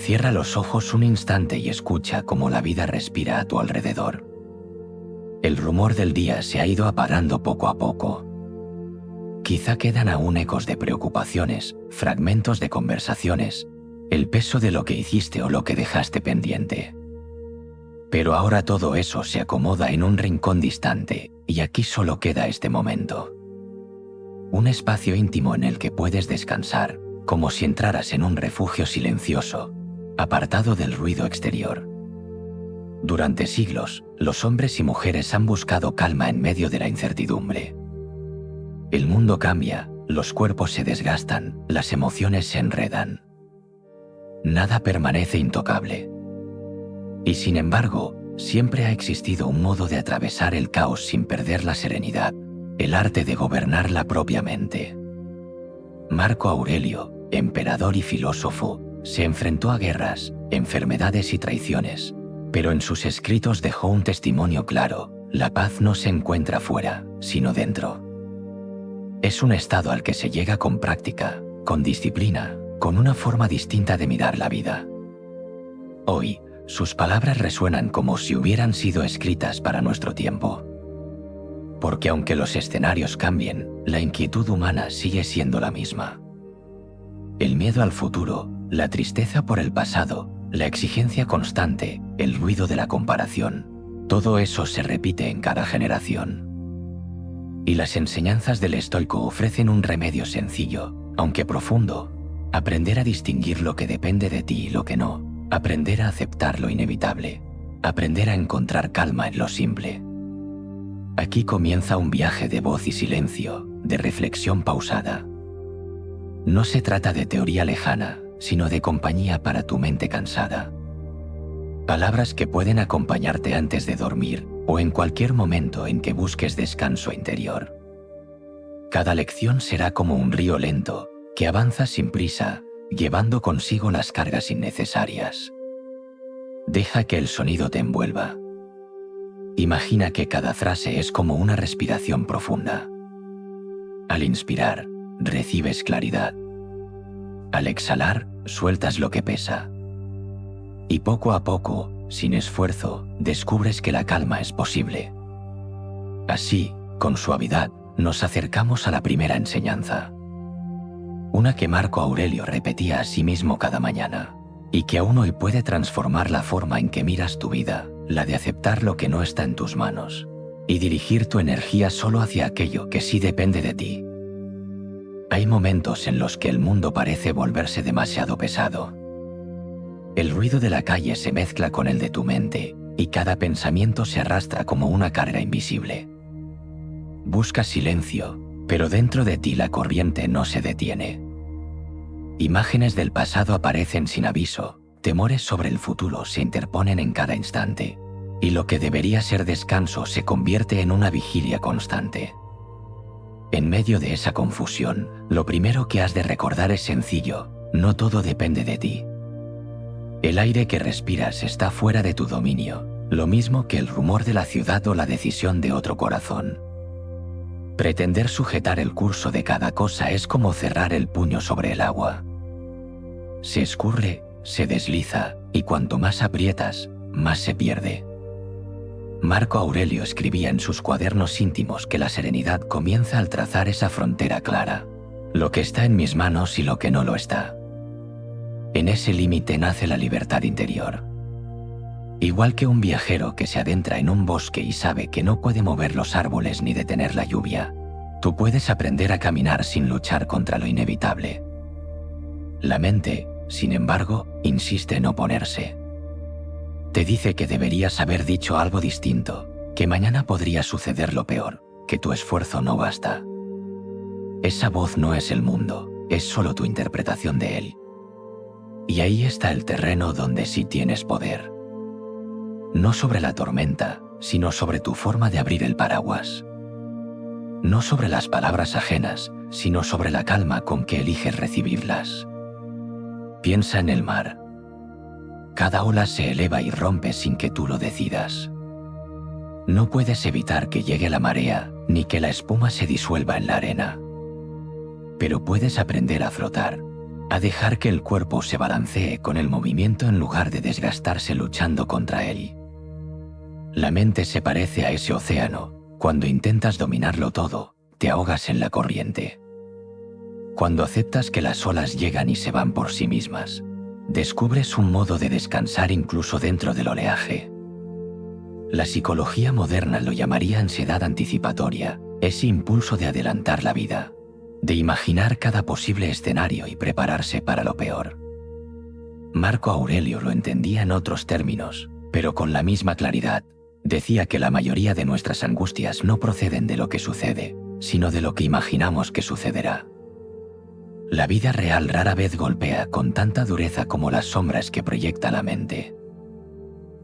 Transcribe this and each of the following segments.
Cierra los ojos un instante y escucha cómo la vida respira a tu alrededor. El rumor del día se ha ido apagando poco a poco. Quizá quedan aún ecos de preocupaciones, fragmentos de conversaciones, el peso de lo que hiciste o lo que dejaste pendiente. Pero ahora todo eso se acomoda en un rincón distante y aquí solo queda este momento. Un espacio íntimo en el que puedes descansar, como si entraras en un refugio silencioso, apartado del ruido exterior. Durante siglos, los hombres y mujeres han buscado calma en medio de la incertidumbre. El mundo cambia, los cuerpos se desgastan, las emociones se enredan. Nada permanece intocable. Y sin embargo, siempre ha existido un modo de atravesar el caos sin perder la serenidad, el arte de gobernar la propia mente. Marco Aurelio, emperador y filósofo, se enfrentó a guerras, enfermedades y traiciones, pero en sus escritos dejó un testimonio claro: la paz no se encuentra fuera, sino dentro. Es un estado al que se llega con práctica, con disciplina, con una forma distinta de mirar la vida. Hoy, sus palabras resuenan como si hubieran sido escritas para nuestro tiempo. Porque aunque los escenarios cambien, la inquietud humana sigue siendo la misma. El miedo al futuro, la tristeza por el pasado, la exigencia constante, el ruido de la comparación, todo eso se repite en cada generación. Y las enseñanzas del estoico ofrecen un remedio sencillo, aunque profundo: aprender a distinguir lo que depende de ti y lo que no, aprender a aceptar lo inevitable, aprender a encontrar calma en lo simple. Aquí comienza un viaje de voz y silencio, de reflexión pausada. No se trata de teoría lejana, sino de compañía para tu mente cansada. Palabras que pueden acompañarte antes de dormir o en cualquier momento en que busques descanso interior. Cada lección será como un río lento que avanza sin prisa, llevando consigo las cargas innecesarias. Deja que el sonido te envuelva. Imagina que cada frase es como una respiración profunda. Al inspirar, recibes claridad. Al exhalar, sueltas lo que pesa. Y poco a poco, sin esfuerzo, descubres que la calma es posible. Así, con suavidad, nos acercamos a la primera enseñanza. Una que Marco Aurelio repetía a sí mismo cada mañana, y que aún hoy puede transformar la forma en que miras tu vida, la de aceptar lo que no está en tus manos, y dirigir tu energía solo hacia aquello que sí depende de ti. Hay momentos en los que el mundo parece volverse demasiado pesado. El ruido de la calle se mezcla con el de tu mente, y cada pensamiento se arrastra como una carga invisible. Buscas silencio, pero dentro de ti la corriente no se detiene. Imágenes del pasado aparecen sin aviso, temores sobre el futuro se interponen en cada instante, y lo que debería ser descanso se convierte en una vigilia constante. En medio de esa confusión, lo primero que has de recordar es sencillo: no todo depende de ti. El aire que respiras está fuera de tu dominio, lo mismo que el rumor de la ciudad o la decisión de otro corazón. Pretender sujetar el curso de cada cosa es como cerrar el puño sobre el agua. Se escurre, se desliza, y cuanto más aprietas, más se pierde. Marco Aurelio escribía en sus cuadernos íntimos que la serenidad comienza al trazar esa frontera clara: lo que está en mis manos y lo que no lo está. En ese límite nace la libertad interior. Igual que un viajero que se adentra en un bosque y sabe que no puede mover los árboles ni detener la lluvia, tú puedes aprender a caminar sin luchar contra lo inevitable. La mente, sin embargo, insiste en oponerse. Te dice que deberías haber dicho algo distinto, que mañana podría suceder lo peor, que tu esfuerzo no basta. Esa voz no es el mundo, es solo tu interpretación de él. Y ahí está el terreno donde sí tienes poder. No sobre la tormenta, sino sobre tu forma de abrir el paraguas. No sobre las palabras ajenas, sino sobre la calma con que eliges recibirlas. Piensa en el mar. Cada ola se eleva y rompe sin que tú lo decidas. No puedes evitar que llegue la marea, ni que la espuma se disuelva en la arena. Pero puedes aprender a flotar, a dejar que el cuerpo se balancee con el movimiento en lugar de desgastarse luchando contra él. La mente se parece a ese océano. Cuando intentas dominarlo todo, te ahogas en la corriente. Cuando aceptas que las olas llegan y se van por sí mismas, descubres un modo de descansar incluso dentro del oleaje. La psicología moderna lo llamaría ansiedad anticipatoria, ese impulso de adelantar la vida, de imaginar cada posible escenario y prepararse para lo peor. Marco Aurelio lo entendía en otros términos, pero con la misma claridad. Decía que la mayoría de nuestras angustias no proceden de lo que sucede, sino de lo que imaginamos que sucederá. La vida real rara vez golpea con tanta dureza como las sombras que proyecta la mente.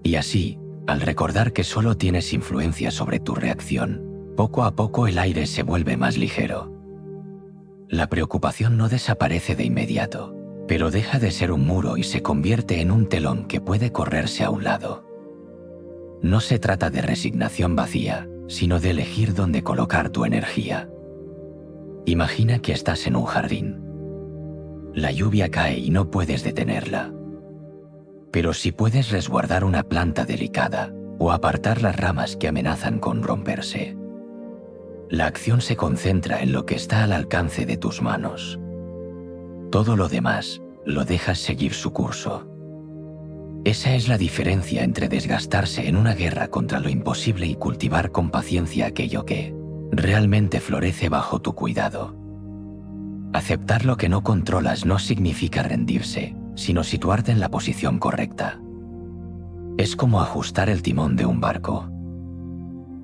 Y así, al recordar que solo tienes influencia sobre tu reacción, poco a poco el aire se vuelve más ligero. La preocupación no desaparece de inmediato, pero deja de ser un muro y se convierte en un telón que puede correrse a un lado. No se trata de resignación vacía, sino de elegir dónde colocar tu energía. Imagina que estás en un jardín. La lluvia cae y no puedes detenerla. Pero si puedes resguardar una planta delicada o apartar las ramas que amenazan con romperse. La acción se concentra en lo que está al alcance de tus manos. Todo lo demás lo dejas seguir su curso. Esa es la diferencia entre desgastarse en una guerra contra lo imposible y cultivar con paciencia aquello que realmente florece bajo tu cuidado. Aceptar lo que no controlas no significa rendirse, sino situarte en la posición correcta. Es como ajustar el timón de un barco.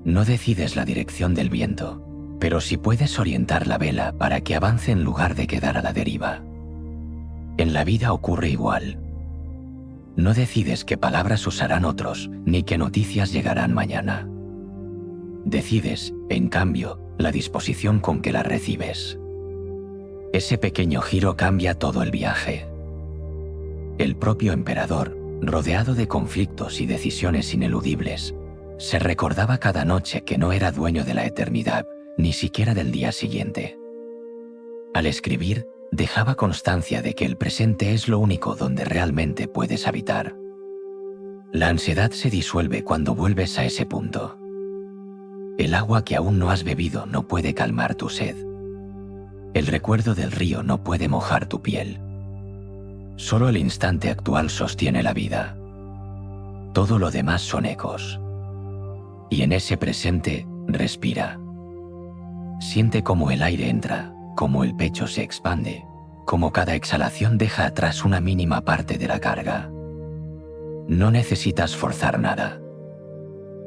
No decides la dirección del viento, pero sí puedes orientar la vela para que avance en lugar de quedar a la deriva. En la vida ocurre igual. No decides qué palabras usarán otros, ni qué noticias llegarán mañana. Decides, en cambio, la disposición con que las recibes. Ese pequeño giro cambia todo el viaje. El propio emperador, rodeado de conflictos y decisiones ineludibles, se recordaba cada noche que no era dueño de la eternidad, ni siquiera del día siguiente. Al escribir, dejaba constancia de que el presente es lo único donde realmente puedes habitar. La ansiedad se disuelve cuando vuelves a ese punto. El agua que aún no has bebido no puede calmar tu sed. El recuerdo del río no puede mojar tu piel. Solo el instante actual sostiene la vida. Todo lo demás son ecos. Y en ese presente, respira. Siente cómo el aire entra, cómo el pecho se expande, cómo cada exhalación deja atrás una mínima parte de la carga. No necesitas forzar nada.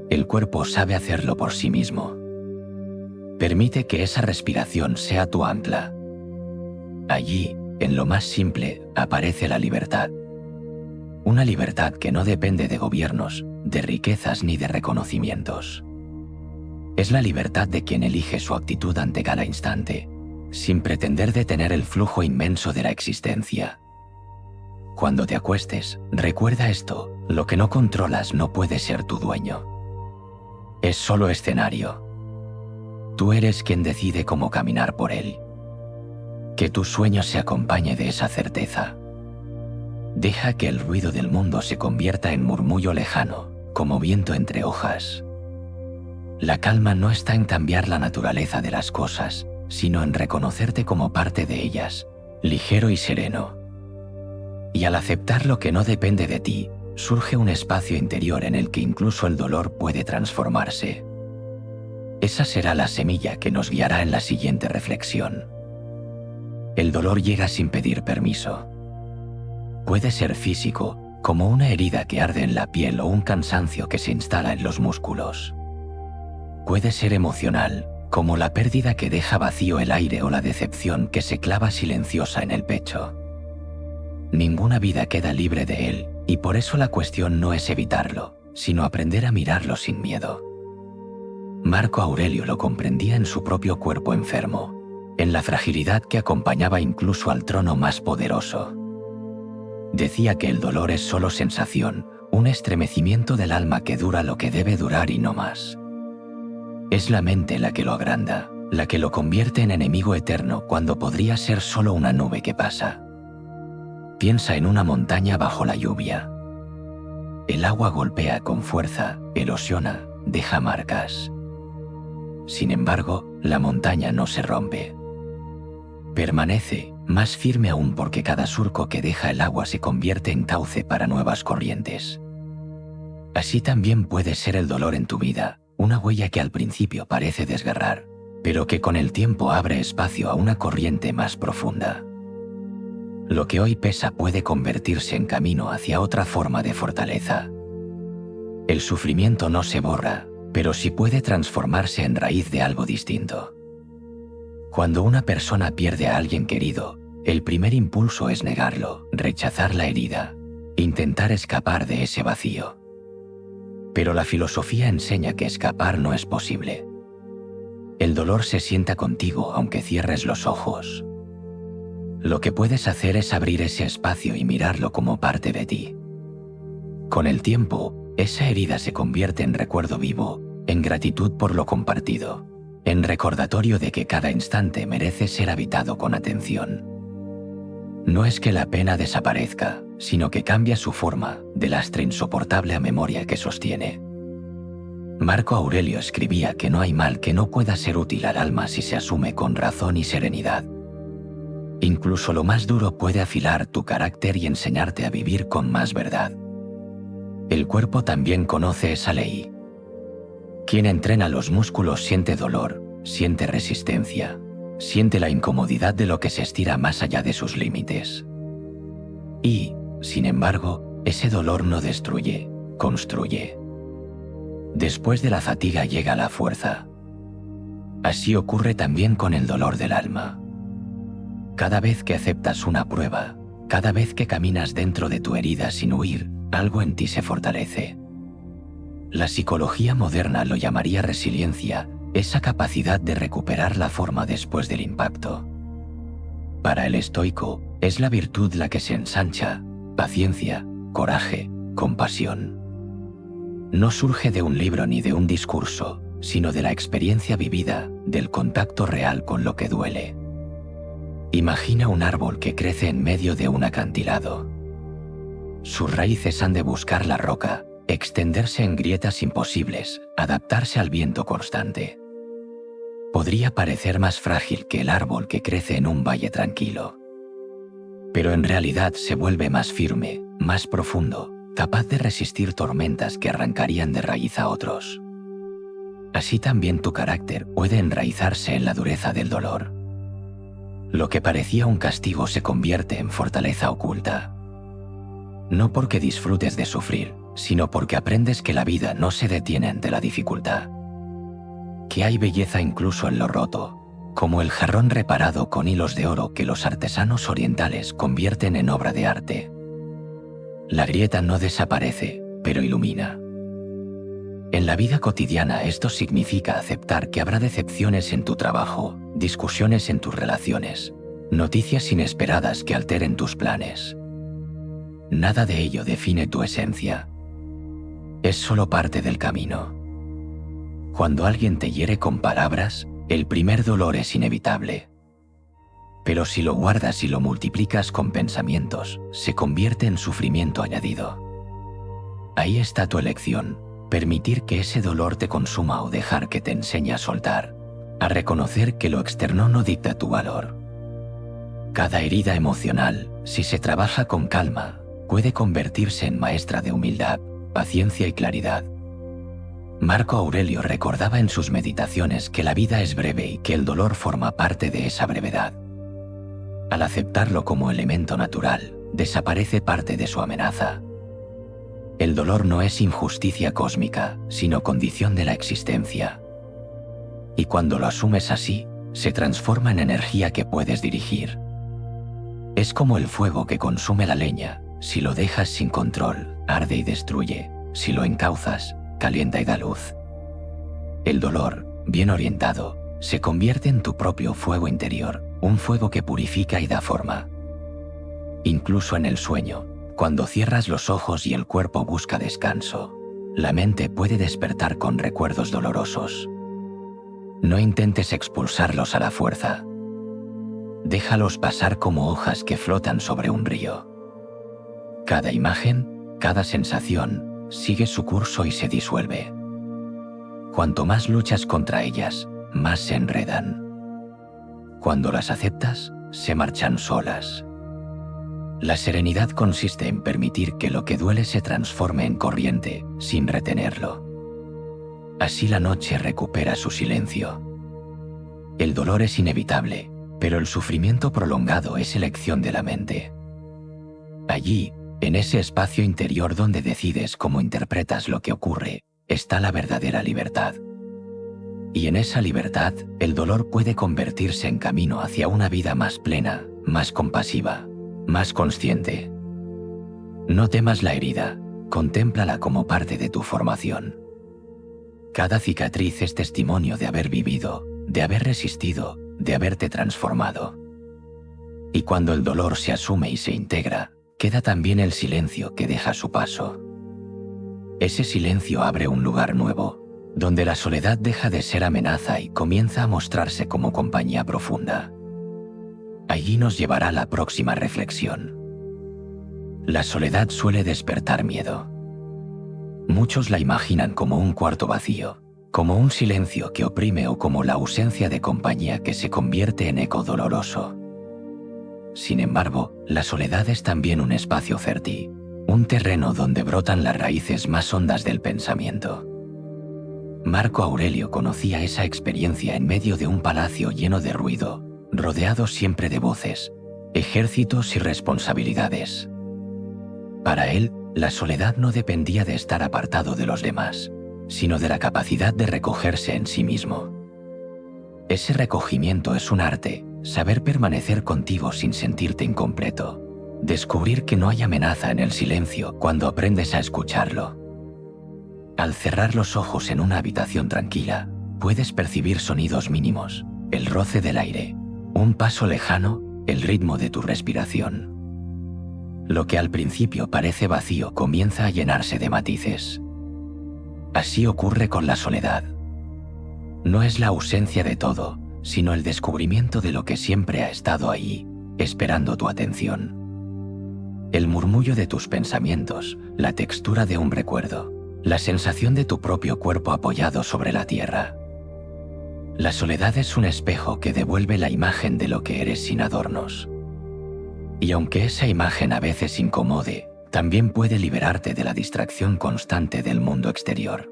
El cuerpo sabe hacerlo por sí mismo. Permite que esa respiración sea tu ancla. Allí, en lo más simple, aparece la libertad. Una libertad que no depende de gobiernos, de riquezas ni de reconocimientos. Es la libertad de quien elige su actitud ante cada instante, sin pretender detener el flujo inmenso de la existencia. Cuando te acuestes, recuerda esto: lo que no controlas no puede ser tu dueño. Es solo escenario. Tú eres quien decide cómo caminar por él. Que tu sueño se acompañe de esa certeza. Deja que el ruido del mundo se convierta en murmullo lejano, como viento entre hojas. La calma no está en cambiar la naturaleza de las cosas, sino en reconocerte como parte de ellas, ligero y sereno. Y al aceptar lo que no depende de ti, surge un espacio interior en el que incluso el dolor puede transformarse. Esa será la semilla que nos guiará en la siguiente reflexión. El dolor llega sin pedir permiso. Puede ser físico, como una herida que arde en la piel o un cansancio que se instala en los músculos. Puede ser emocional, como la pérdida que deja vacío el aire o la decepción que se clava silenciosa en el pecho. Ninguna vida queda libre de él, y por eso la cuestión no es evitarlo, sino aprender a mirarlo sin miedo. Marco Aurelio lo comprendía en su propio cuerpo enfermo, en la fragilidad que acompañaba incluso al trono más poderoso. Decía que el dolor es solo sensación, un estremecimiento del alma que dura lo que debe durar y no más. Es la mente la que lo agranda, la que lo convierte en enemigo eterno cuando podría ser solo una nube que pasa. Piensa en una montaña bajo la lluvia. El agua golpea con fuerza, erosiona, deja marcas. Sin embargo, la montaña no se rompe. Permanece, más firme aún porque cada surco que deja el agua se convierte en cauce para nuevas corrientes. Así también puede ser el dolor en tu vida, una huella que al principio parece desgarrar, pero que con el tiempo abre espacio a una corriente más profunda. Lo que hoy pesa puede convertirse en camino hacia otra forma de fortaleza. El sufrimiento no se borra, pero sí puede transformarse en raíz de algo distinto. Cuando una persona pierde a alguien querido, el primer impulso es negarlo, rechazar la herida, intentar escapar de ese vacío. Pero la filosofía enseña que escapar no es posible. El dolor se sienta contigo aunque cierres los ojos. Lo que puedes hacer es abrir ese espacio y mirarlo como parte de ti. Con el tiempo, esa herida se convierte en recuerdo vivo, en gratitud por lo compartido, en recordatorio de que cada instante merece ser habitado con atención. No es que la pena desaparezca, sino que cambia su forma, de lastre insoportable a memoria que sostiene. Marco Aurelio escribía que no hay mal que no pueda ser útil al alma si se asume con razón y serenidad. Incluso lo más duro puede afilar tu carácter y enseñarte a vivir con más verdad. El cuerpo también conoce esa ley. Quien entrena los músculos siente dolor, siente resistencia, siente la incomodidad de lo que se estira más allá de sus límites. Y, sin embargo, ese dolor no destruye, construye. Después de la fatiga llega la fuerza. Así ocurre también con el dolor del alma. Cada vez que aceptas una prueba, cada vez que caminas dentro de tu herida sin huir, algo en ti se fortalece. La psicología moderna lo llamaría resiliencia, esa capacidad de recuperar la forma después del impacto. Para el estoico, es la virtud la que se ensancha, paciencia, coraje, compasión. No surge de un libro ni de un discurso, sino de la experiencia vivida, del contacto real con lo que duele. Imagina un árbol que crece en medio de un acantilado. Sus raíces han de buscar la roca, extenderse en grietas imposibles, adaptarse al viento constante. Podría parecer más frágil que el árbol que crece en un valle tranquilo. Pero en realidad se vuelve más firme, más profundo, capaz de resistir tormentas que arrancarían de raíz a otros. Así también tu carácter puede enraizarse en la dureza del dolor. Lo que parecía un castigo se convierte en fortaleza oculta. No porque disfrutes de sufrir, sino porque aprendes que la vida no se detiene ante la dificultad. Que hay belleza incluso en lo roto, como el jarrón reparado con hilos de oro que los artesanos orientales convierten en obra de arte. La grieta no desaparece, pero ilumina. En la vida cotidiana esto significa aceptar que habrá decepciones en tu trabajo, discusiones en tus relaciones, noticias inesperadas que alteren tus planes. Nada de ello define tu esencia. Es solo parte del camino. Cuando alguien te hiere con palabras, el primer dolor es inevitable. Pero si lo guardas y lo multiplicas con pensamientos, se convierte en sufrimiento añadido. Ahí está tu elección, permitir que ese dolor te consuma o dejar que te enseñe a soltar, a reconocer que lo externo no dicta tu valor. Cada herida emocional, si se trabaja con calma, puede convertirse en maestra de humildad, paciencia y claridad. Marco Aurelio recordaba en sus meditaciones que la vida es breve y que el dolor forma parte de esa brevedad. Al aceptarlo como elemento natural, desaparece parte de su amenaza. El dolor no es injusticia cósmica, sino condición de la existencia. Y cuando lo asumes así, se transforma en energía que puedes dirigir. Es como el fuego que consume la leña. Si lo dejas sin control, arde y destruye. Si lo encauzas, calienta y da luz. El dolor, bien orientado, se convierte en tu propio fuego interior, un fuego que purifica y da forma. Incluso en el sueño, cuando cierras los ojos y el cuerpo busca descanso, la mente puede despertar con recuerdos dolorosos. No intentes expulsarlos a la fuerza. Déjalos pasar como hojas que flotan sobre un río. Cada imagen, cada sensación, sigue su curso y se disuelve. Cuanto más luchas contra ellas, más se enredan. Cuando las aceptas, se marchan solas. La serenidad consiste en permitir que lo que duele se transforme en corriente, sin retenerlo. Así la noche recupera su silencio. El dolor es inevitable, pero el sufrimiento prolongado es elección de la mente. Allí, en ese espacio interior donde decides cómo interpretas lo que ocurre, está la verdadera libertad. Y en esa libertad, el dolor puede convertirse en camino hacia una vida más plena, más compasiva, más consciente. No temas la herida, contémplala como parte de tu formación. Cada cicatriz es testimonio de haber vivido, de haber resistido, de haberte transformado. Y cuando el dolor se asume y se integra, queda también el silencio que deja su paso. Ese silencio abre un lugar nuevo, donde la soledad deja de ser amenaza y comienza a mostrarse como compañía profunda. Allí nos llevará la próxima reflexión. La soledad suele despertar miedo. Muchos la imaginan como un cuarto vacío, como un silencio que oprime o como la ausencia de compañía que se convierte en eco doloroso. Sin embargo, la soledad es también un espacio fértil, un terreno donde brotan las raíces más hondas del pensamiento. Marco Aurelio conocía esa experiencia en medio de un palacio lleno de ruido, rodeado siempre de voces, ejércitos y responsabilidades. Para él, la soledad no dependía de estar apartado de los demás, sino de la capacidad de recogerse en sí mismo. Ese recogimiento es un arte, saber permanecer contigo sin sentirte incompleto, descubrir que no hay amenaza en el silencio cuando aprendes a escucharlo. Al cerrar los ojos en una habitación tranquila, puedes percibir sonidos mínimos, el roce del aire, un paso lejano, el ritmo de tu respiración. Lo que al principio parece vacío comienza a llenarse de matices. Así ocurre con la soledad. No es la ausencia de todo, sino el descubrimiento de lo que siempre ha estado ahí, esperando tu atención. El murmullo de tus pensamientos, la textura de un recuerdo, la sensación de tu propio cuerpo apoyado sobre la tierra. La soledad es un espejo que devuelve la imagen de lo que eres sin adornos. Y aunque esa imagen a veces incomode, también puede liberarte de la distracción constante del mundo exterior.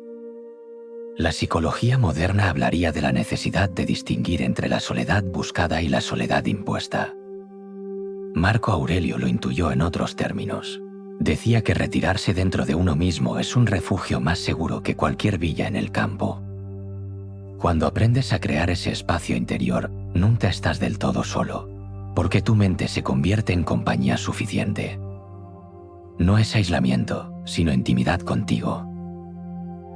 La psicología moderna hablaría de la necesidad de distinguir entre la soledad buscada y la soledad impuesta. Marco Aurelio lo intuyó en otros términos. Decía que retirarse dentro de uno mismo es un refugio más seguro que cualquier villa en el campo. Cuando aprendes a crear ese espacio interior, nunca estás del todo solo, porque tu mente se convierte en compañía suficiente. No es aislamiento, sino intimidad contigo.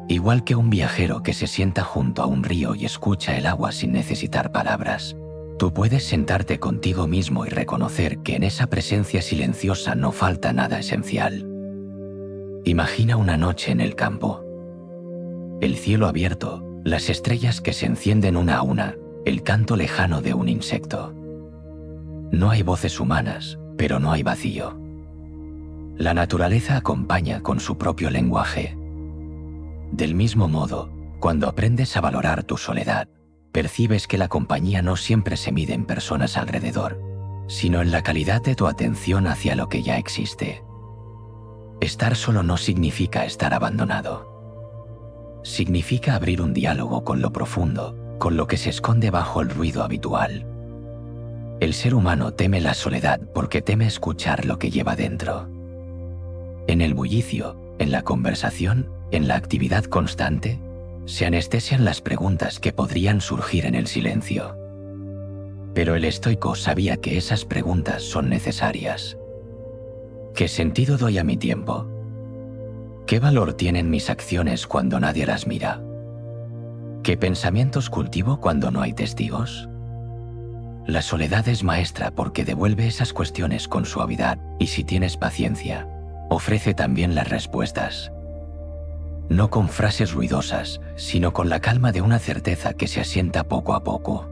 Igual que un viajero que se sienta junto a un río y escucha el agua sin necesitar palabras, tú puedes sentarte contigo mismo y reconocer que en esa presencia silenciosa no falta nada esencial. Imagina una noche en el campo. El cielo abierto, las estrellas que se encienden una a una, el canto lejano de un insecto. No hay voces humanas, pero no hay vacío. La naturaleza acompaña con su propio lenguaje. Del mismo modo, cuando aprendes a valorar tu soledad, percibes que la compañía no siempre se mide en personas alrededor, sino en la calidad de tu atención hacia lo que ya existe. Estar solo no significa estar abandonado. Significa abrir un diálogo con lo profundo, con lo que se esconde bajo el ruido habitual. El ser humano teme la soledad porque teme escuchar lo que lleva dentro. En el bullicio, en la conversación, en la actividad constante, se anestesian las preguntas que podrían surgir en el silencio. Pero el estoico sabía que esas preguntas son necesarias. ¿Qué sentido doy a mi tiempo? ¿Qué valor tienen mis acciones cuando nadie las mira? ¿Qué pensamientos cultivo cuando no hay testigos? La soledad es maestra porque devuelve esas cuestiones con suavidad y, si tienes paciencia, ofrece también las respuestas. No con frases ruidosas, sino con la calma de una certeza que se asienta poco a poco.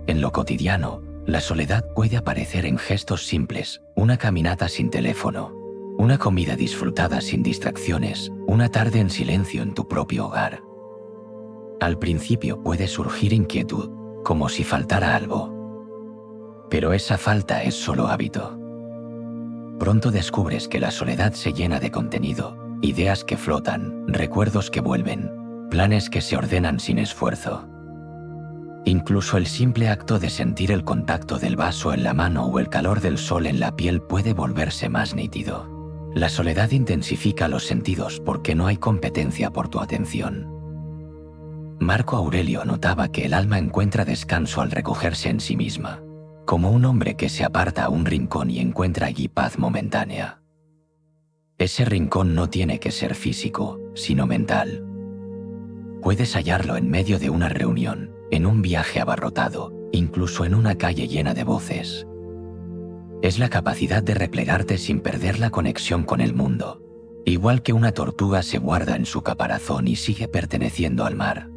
En lo cotidiano, la soledad puede aparecer en gestos simples, una caminata sin teléfono, Una comida disfrutada sin distracciones, una tarde en silencio en tu propio hogar. Al principio puede surgir inquietud, como si faltara algo. Pero esa falta es solo hábito. Pronto descubres que la soledad se llena de contenido, ideas que flotan, recuerdos que vuelven, planes que se ordenan sin esfuerzo. Incluso el simple acto de sentir el contacto del vaso en la mano o el calor del sol en la piel puede volverse más nítido. La soledad intensifica los sentidos porque no hay competencia por tu atención. Marco Aurelio notaba que el alma encuentra descanso al recogerse en sí misma, como un hombre que se aparta a un rincón y encuentra allí paz momentánea. Ese rincón no tiene que ser físico, sino mental. Puedes hallarlo en medio de una reunión, en un viaje abarrotado, incluso en una calle llena de voces. Es la capacidad de replegarte sin perder la conexión con el mundo, igual que una tortuga se guarda en su caparazón y sigue perteneciendo al mar.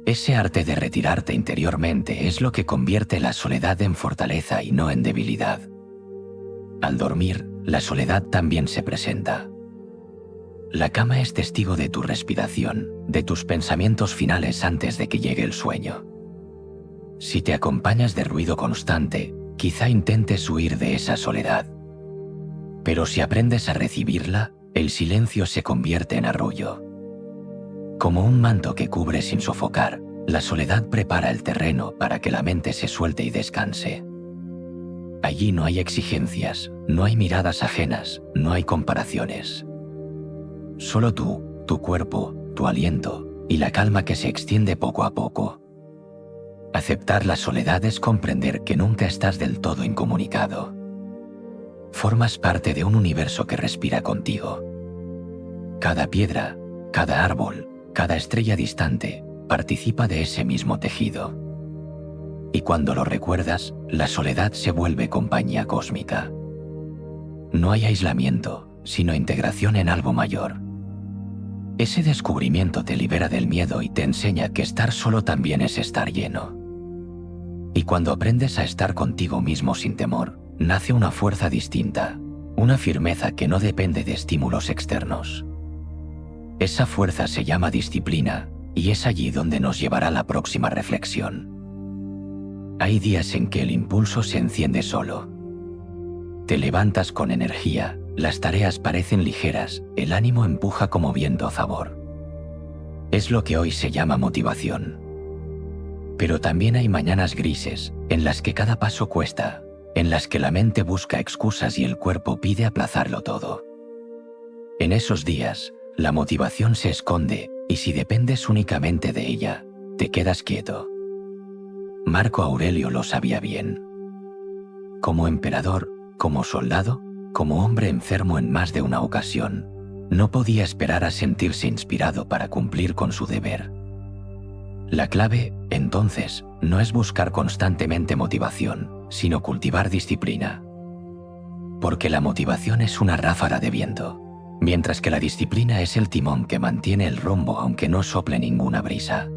Ese arte de retirarte interiormente es lo que convierte la soledad en fortaleza y no en debilidad. Al dormir, la soledad también se presenta. La cama es testigo de tu respiración, de tus pensamientos finales antes de que llegue el sueño. Si te acompañas de ruido constante, quizá intentes huir de esa soledad. Pero si aprendes a recibirla, el silencio se convierte en arrullo. Como un manto que cubre sin sofocar, la soledad prepara el terreno para que la mente se suelte y descanse. Allí no hay exigencias, no hay miradas ajenas, no hay comparaciones. Solo tú, tu cuerpo, tu aliento y la calma que se extiende poco a poco. Aceptar la soledad es comprender que nunca estás del todo incomunicado. Formas parte de un universo que respira contigo. Cada piedra, cada árbol, cada estrella distante participa de ese mismo tejido. Y cuando lo recuerdas, la soledad se vuelve compañía cósmica. No hay aislamiento, sino integración en algo mayor. Ese descubrimiento te libera del miedo y te enseña que estar solo también es estar lleno. Y cuando aprendes a estar contigo mismo sin temor, nace una fuerza distinta, una firmeza que no depende de estímulos externos. Esa fuerza se llama disciplina y es allí donde nos llevará la próxima reflexión. Hay días en que el impulso se enciende solo. Te levantas con energía, las tareas parecen ligeras, el ánimo empuja como viento a favor. Es lo que hoy se llama motivación. Pero también hay mañanas grises, en las que cada paso cuesta, en las que la mente busca excusas y el cuerpo pide aplazarlo todo. En esos días, la motivación se esconde y si dependes únicamente de ella, te quedas quieto. Marco Aurelio lo sabía bien. Como emperador, como soldado, como hombre enfermo en más de una ocasión, no podía esperar a sentirse inspirado para cumplir con su deber. La clave, entonces, no es buscar constantemente motivación, sino cultivar disciplina. Porque la motivación es una ráfaga de viento, mientras que la disciplina es el timón que mantiene el rumbo aunque no sople ninguna brisa.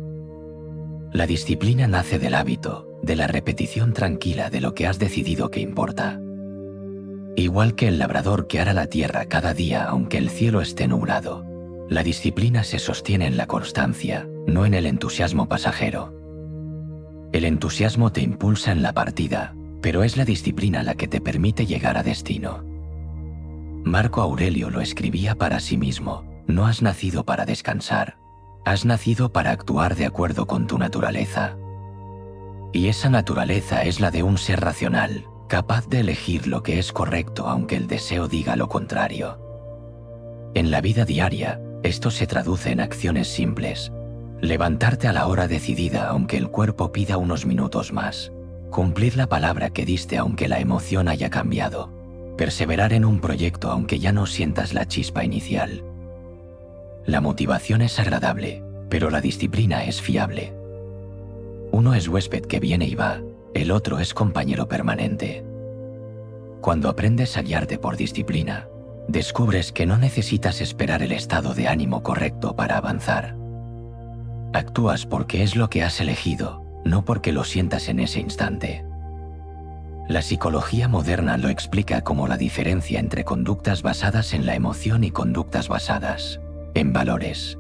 La disciplina nace del hábito, de la repetición tranquila de lo que has decidido que importa. Igual que el labrador que ara la tierra cada día aunque el cielo esté nublado, la disciplina se sostiene en la constancia, no en el entusiasmo pasajero. El entusiasmo te impulsa en la partida, pero es la disciplina la que te permite llegar a destino. Marco Aurelio lo escribía para sí mismo: no has nacido para descansar, has nacido para actuar de acuerdo con tu naturaleza. Y esa naturaleza es la de un ser racional, capaz de elegir lo que es correcto aunque el deseo diga lo contrario. En la vida diaria, esto se traduce en acciones simples: levantarte a la hora decidida aunque el cuerpo pida unos minutos más, cumplir la palabra que diste aunque la emoción haya cambiado, perseverar en un proyecto aunque ya no sientas la chispa inicial. La motivación es agradable, pero la disciplina es fiable. Uno es huésped que viene y va, el otro es compañero permanente. Cuando aprendes a guiarte por disciplina, descubres que no necesitas esperar el estado de ánimo correcto para avanzar. Actúas porque es lo que has elegido, no porque lo sientas en ese instante. La psicología moderna lo explica como la diferencia entre conductas basadas en la emoción y conductas basadas en valores.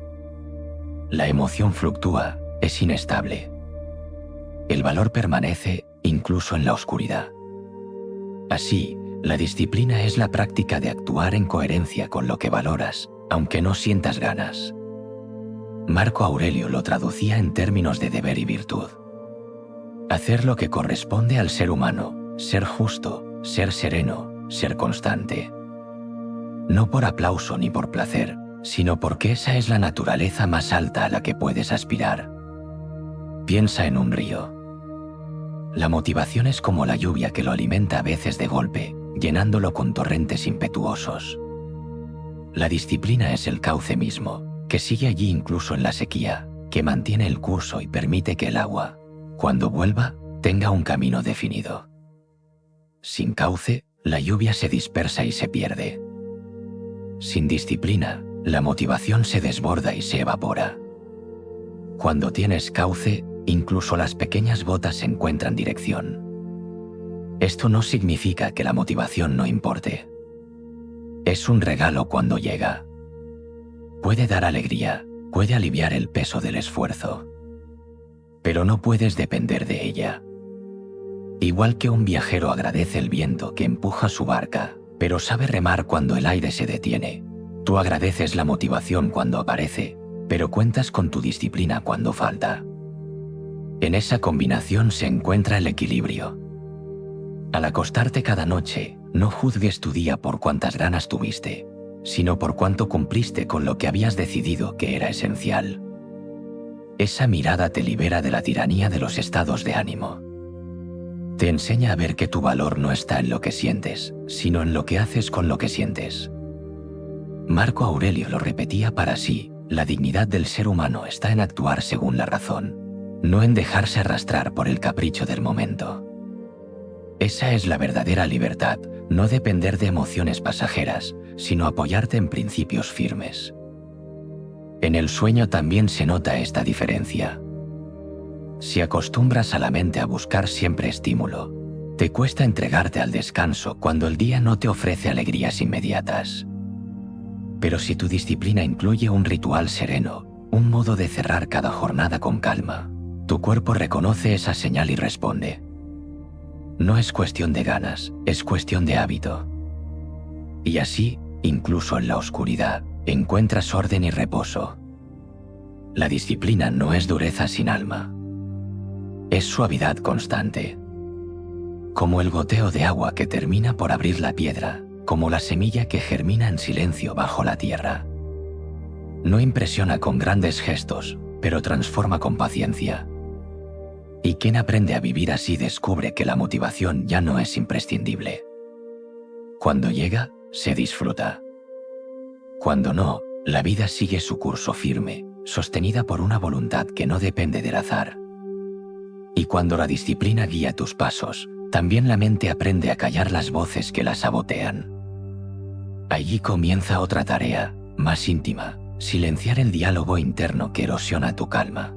La emoción fluctúa, es inestable. El valor permanece incluso en la oscuridad. Así, la disciplina es la práctica de actuar en coherencia con lo que valoras, aunque no sientas ganas. Marco Aurelio lo traducía en términos de deber y virtud. Hacer lo que corresponde al ser humano, ser justo, ser sereno, ser constante. No por aplauso ni por placer, sino porque esa es la naturaleza más alta a la que puedes aspirar. Piensa en un río. La motivación es como la lluvia que lo alimenta a veces de golpe, llenándolo con torrentes impetuosos. La disciplina es el cauce mismo, que sigue allí incluso en la sequía, que mantiene el curso y permite que el agua, cuando vuelva, tenga un camino definido. Sin cauce, la lluvia se dispersa y se pierde. Sin disciplina, la motivación se desborda y se evapora. Cuando tienes cauce, incluso las pequeñas gotas encuentran dirección. Esto no significa que la motivación no importe. Es un regalo cuando llega. Puede dar alegría, puede aliviar el peso del esfuerzo. Pero no puedes depender de ella. Igual que un viajero agradece el viento que empuja su barca, pero sabe remar cuando el aire se detiene, tú agradeces la motivación cuando aparece, pero cuentas con tu disciplina cuando falta. En esa combinación se encuentra el equilibrio. Al acostarte cada noche, no juzgues tu día por cuántas ganas tuviste, sino por cuánto cumpliste con lo que habías decidido que era esencial. Esa mirada te libera de la tiranía de los estados de ánimo. Te enseña a ver que tu valor no está en lo que sientes, sino en lo que haces con lo que sientes. Marco Aurelio lo repetía para sí: la dignidad del ser humano está en actuar según la razón, no en dejarse arrastrar por el capricho del momento. Esa es la verdadera libertad, no depender de emociones pasajeras, sino apoyarte en principios firmes. En el sueño también se nota esta diferencia. Si acostumbras a la mente a buscar siempre estímulo, te cuesta entregarte al descanso cuando el día no te ofrece alegrías inmediatas. Pero si tu disciplina incluye un ritual sereno, un modo de cerrar cada jornada con calma, tu cuerpo reconoce esa señal y responde. No es cuestión de ganas, es cuestión de hábito. Y así, incluso en la oscuridad, encuentras orden y reposo. La disciplina no es dureza sin alma. Es suavidad constante. Como el goteo de agua que termina por abrir la piedra, como la semilla que germina en silencio bajo la tierra. No impresiona con grandes gestos, pero transforma con paciencia. Y quien aprende a vivir así descubre que la motivación ya no es imprescindible. Cuando llega, se disfruta. Cuando no, la vida sigue su curso firme, sostenida por una voluntad que no depende del azar. Y cuando la disciplina guía tus pasos, también la mente aprende a callar las voces que la sabotean. Allí comienza otra tarea, más íntima: silenciar el diálogo interno que erosiona tu calma.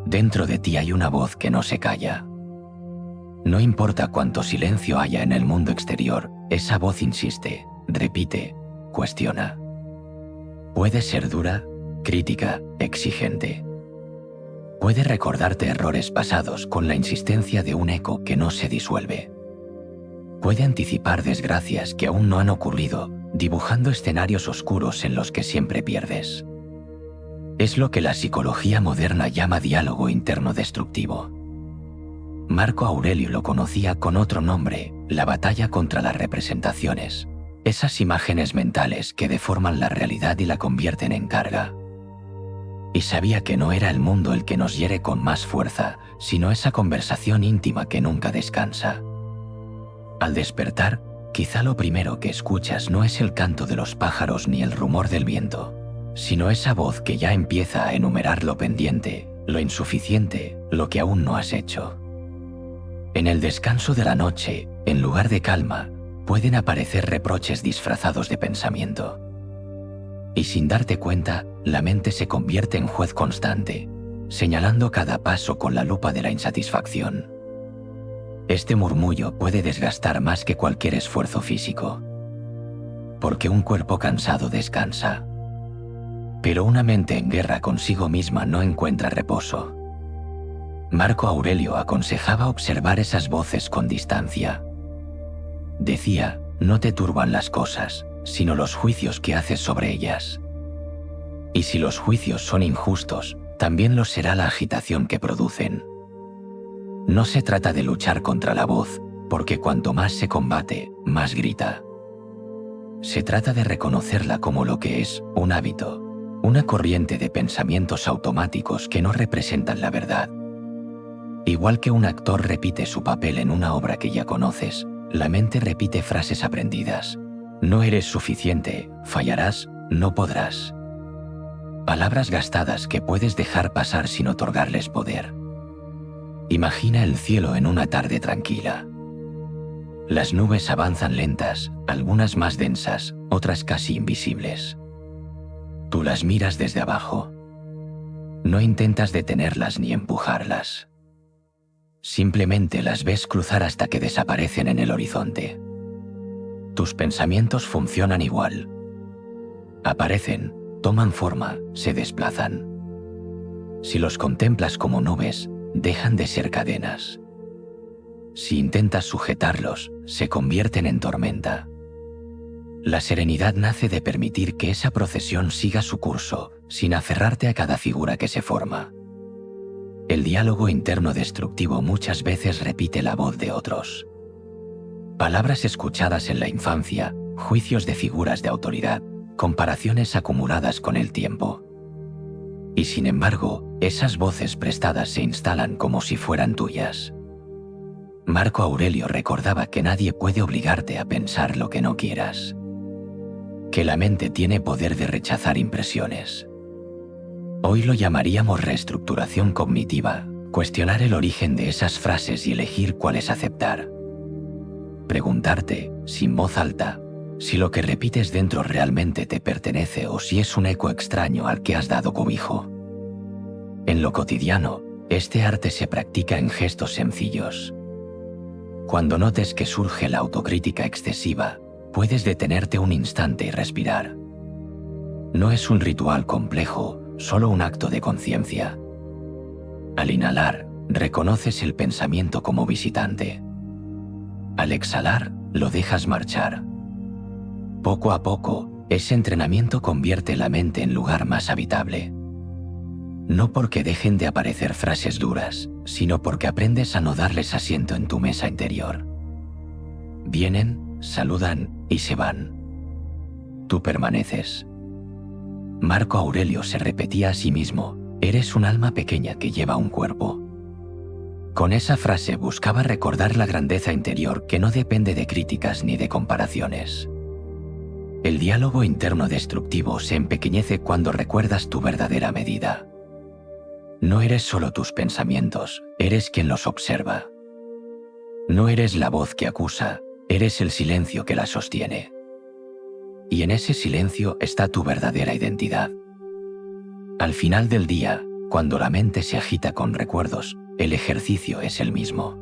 Dentro de ti hay una voz que no se calla. No importa cuánto silencio haya en el mundo exterior, esa voz insiste, repite, cuestiona. Puede ser dura, crítica, exigente. Puede recordarte errores pasados con la insistencia de un eco que no se disuelve. Puede anticipar desgracias que aún no han ocurrido, dibujando escenarios oscuros en los que siempre pierdes. Es lo que la psicología moderna llama diálogo interno destructivo. Marco Aurelio lo conocía con otro nombre: la batalla contra las representaciones, esas imágenes mentales que deforman la realidad y la convierten en carga. Y sabía que no era el mundo el que nos hiere con más fuerza, sino esa conversación íntima que nunca descansa. Al despertar, quizá lo primero que escuchas no es el canto de los pájaros ni el rumor del viento, sino esa voz que ya empieza a enumerar lo pendiente, lo insuficiente, lo que aún no has hecho. En el descanso de la noche, en lugar de calma, pueden aparecer reproches disfrazados de pensamiento. Y sin darte cuenta, la mente se convierte en juez constante, señalando cada paso con la lupa de la insatisfacción. Este murmullo puede desgastar más que cualquier esfuerzo físico, porque un cuerpo cansado descansa, pero una mente en guerra consigo misma no encuentra reposo. Marco Aurelio aconsejaba observar esas voces con distancia. Decía, no te turban las cosas, sino los juicios que haces sobre ellas. Y si los juicios son injustos, también lo será la agitación que producen. No se trata de luchar contra la voz, porque cuanto más se combate, más grita. Se trata de reconocerla como lo que es, un hábito, una corriente de pensamientos automáticos que no representan la verdad. Igual que un actor repite su papel en una obra que ya conoces, la mente repite frases aprendidas. No eres suficiente, fallarás, no podrás. Palabras gastadas que puedes dejar pasar sin otorgarles poder. Imagina el cielo en una tarde tranquila. Las nubes avanzan lentas, algunas más densas, otras casi invisibles. Tú las miras desde abajo. No intentas detenerlas ni empujarlas. Simplemente las ves cruzar hasta que desaparecen en el horizonte. Tus pensamientos funcionan igual. Aparecen, toman forma, se desplazan. Si los contemplas como nubes, dejan de ser cadenas. Si intentas sujetarlos, se convierten en tormenta. La serenidad nace de permitir que esa procesión siga su curso, sin aferrarte a cada figura que se forma. El diálogo interno destructivo muchas veces repite la voz de otros. Palabras escuchadas en la infancia, juicios de figuras de autoridad, comparaciones acumuladas con el tiempo. Y sin embargo, esas voces prestadas se instalan como si fueran tuyas. Marco Aurelio recordaba que nadie puede obligarte a pensar lo que no quieras. Que la mente tiene poder de rechazar impresiones. Hoy lo llamaríamos reestructuración cognitiva, cuestionar el origen de esas frases y elegir cuáles aceptar. Preguntarte, sin voz alta, si lo que repites dentro realmente te pertenece o si es un eco extraño al que has dado cobijo. En lo cotidiano, este arte se practica en gestos sencillos. Cuando notes que surge la autocrítica excesiva, puedes detenerte un instante y respirar. No es un ritual complejo, solo un acto de conciencia. Al inhalar, reconoces el pensamiento como visitante. Al exhalar, lo dejas marchar. Poco a poco, ese entrenamiento convierte la mente en lugar más habitable. No porque dejen de aparecer frases duras, sino porque aprendes a no darles asiento en tu mesa interior. Vienen, saludan y se van. Tú permaneces. Marco Aurelio se repetía a sí mismo, eres un alma pequeña que lleva un cuerpo. Con esa frase buscaba recordar la grandeza interior que no depende de críticas ni de comparaciones. El diálogo interno destructivo se empequeñece cuando recuerdas tu verdadera medida. No eres solo tus pensamientos, eres quien los observa. No eres la voz que acusa, eres el silencio que la sostiene. Y en ese silencio está tu verdadera identidad. Al final del día, cuando la mente se agita con recuerdos, el ejercicio es el mismo.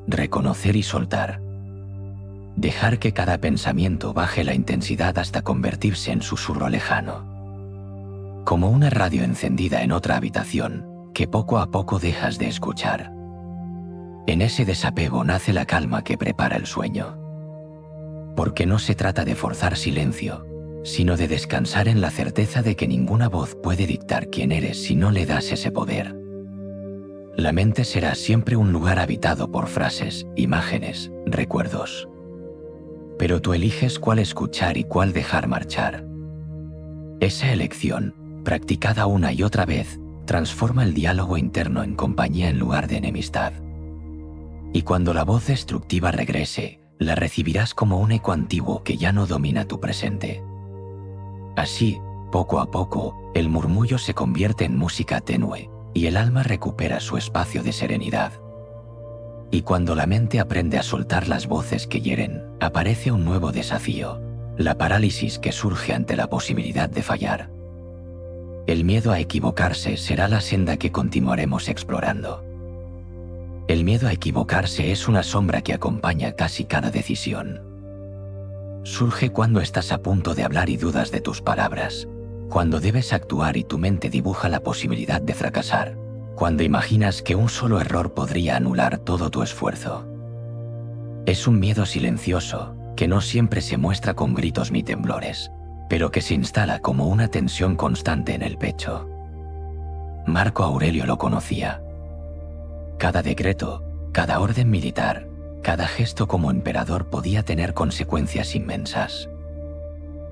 Reconocer y soltar. Dejar que cada pensamiento baje la intensidad hasta convertirse en susurro lejano. Como una radio encendida en otra habitación, que poco a poco dejas de escuchar. En ese desapego nace la calma que prepara el sueño. Porque no se trata de forzar silencio, sino de descansar en la certeza de que ninguna voz puede dictar quién eres si no le das ese poder. La mente será siempre un lugar habitado por frases, imágenes, recuerdos. Pero tú eliges cuál escuchar y cuál dejar marchar. Esa elección, practicada una y otra vez, transforma el diálogo interno en compañía en lugar de enemistad. Y cuando la voz destructiva regrese, la recibirás como un eco antiguo que ya no domina tu presente. Así, poco a poco, el murmullo se convierte en música tenue, y el alma recupera su espacio de serenidad. Y cuando la mente aprende a soltar las voces que hieren, aparece un nuevo desafío, la parálisis que surge ante la posibilidad de fallar. El miedo a equivocarse será la senda que continuaremos explorando. El miedo a equivocarse es una sombra que acompaña casi cada decisión. Surge cuando estás a punto de hablar y dudas de tus palabras, cuando debes actuar y tu mente dibuja la posibilidad de fracasar, cuando imaginas que un solo error podría anular todo tu esfuerzo. Es un miedo silencioso, que no siempre se muestra con gritos ni temblores, pero que se instala como una tensión constante en el pecho. Marco Aurelio lo conocía. Cada decreto, cada orden militar, cada gesto como emperador podía tener consecuencias inmensas.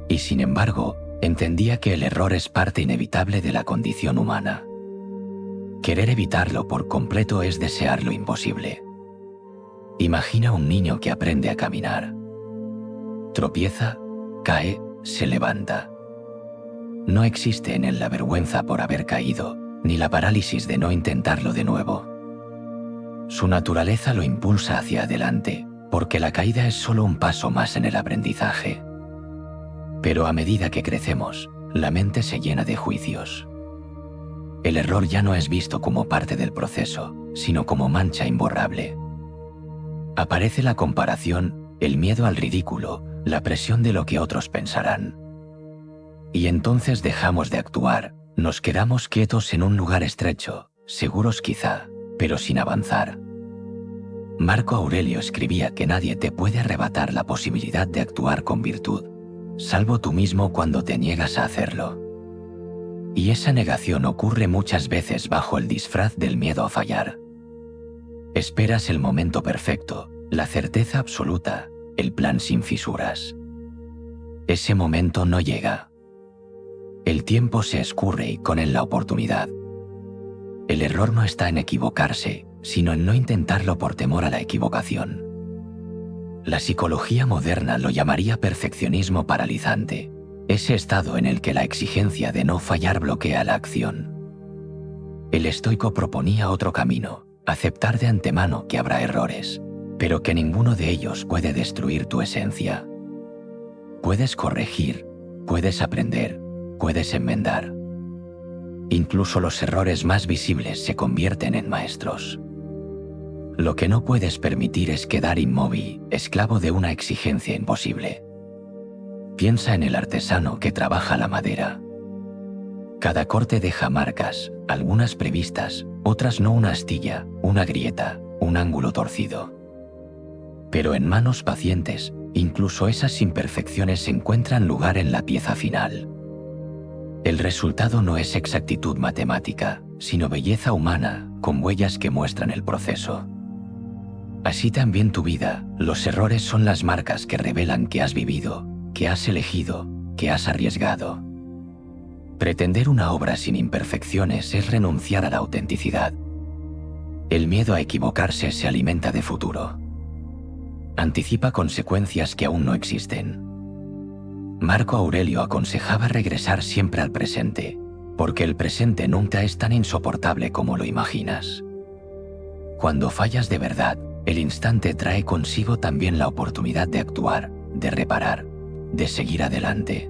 Y sin embargo, entendía que el error es parte inevitable de la condición humana. Querer evitarlo por completo es desear lo imposible. Imagina un niño que aprende a caminar. Tropieza, cae, se levanta. No existe en él la vergüenza por haber caído, ni la parálisis de no intentarlo de nuevo. Su naturaleza lo impulsa hacia adelante, porque la caída es solo un paso más en el aprendizaje. Pero a medida que crecemos, la mente se llena de juicios. El error ya no es visto como parte del proceso, sino como mancha imborrable. Aparece la comparación, el miedo al ridículo, la presión de lo que otros pensarán. Y entonces dejamos de actuar, nos quedamos quietos en un lugar estrecho, seguros quizá, pero sin avanzar. Marco Aurelio escribía que nadie te puede arrebatar la posibilidad de actuar con virtud, salvo tú mismo cuando te niegas a hacerlo. Y esa negación ocurre muchas veces bajo el disfraz del miedo a fallar. Esperas el momento perfecto, la certeza absoluta, el plan sin fisuras. Ese momento no llega. El tiempo se escurre y con él la oportunidad. El error no está en equivocarse, sino en no intentarlo por temor a la equivocación. La psicología moderna lo llamaría perfeccionismo paralizante, ese estado en el que la exigencia de no fallar bloquea la acción. El estoico proponía otro camino, aceptar de antemano que habrá errores, pero que ninguno de ellos puede destruir tu esencia. Puedes corregir, puedes aprender, puedes enmendar. Incluso los errores más visibles se convierten en maestros. Lo que no puedes permitir es quedar inmóvil, esclavo de una exigencia imposible. Piensa en el artesano que trabaja la madera. Cada corte deja marcas, algunas previstas, otras no, una astilla, una grieta, un ángulo torcido. Pero en manos pacientes, incluso esas imperfecciones encuentran lugar en la pieza final. El resultado no es exactitud matemática, sino belleza humana, con huellas que muestran el proceso. Así también tu vida, los errores son las marcas que revelan que has vivido, que has elegido, que has arriesgado. Pretender una obra sin imperfecciones es renunciar a la autenticidad. El miedo a equivocarse se alimenta de futuro. Anticipa consecuencias que aún no existen. Marco Aurelio aconsejaba regresar siempre al presente, porque el presente nunca es tan insoportable como lo imaginas. Cuando fallas de verdad, el instante trae consigo también la oportunidad de actuar, de reparar, de seguir adelante.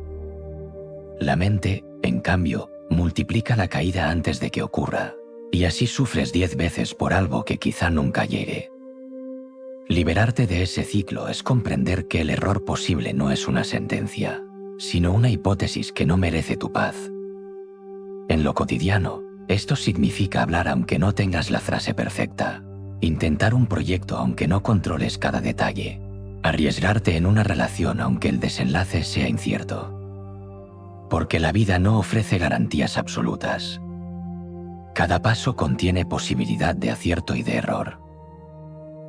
La mente, en cambio, multiplica la caída antes de que ocurra, y así sufres 10 veces por algo que quizá nunca llegue. Liberarte de ese ciclo es comprender que el error posible no es una sentencia, sino una hipótesis que no merece tu paz. En lo cotidiano, esto significa hablar aunque no tengas la frase perfecta, intentar un proyecto aunque no controles cada detalle, arriesgarte en una relación aunque el desenlace sea incierto. Porque la vida no ofrece garantías absolutas. Cada paso contiene posibilidad de acierto y de error.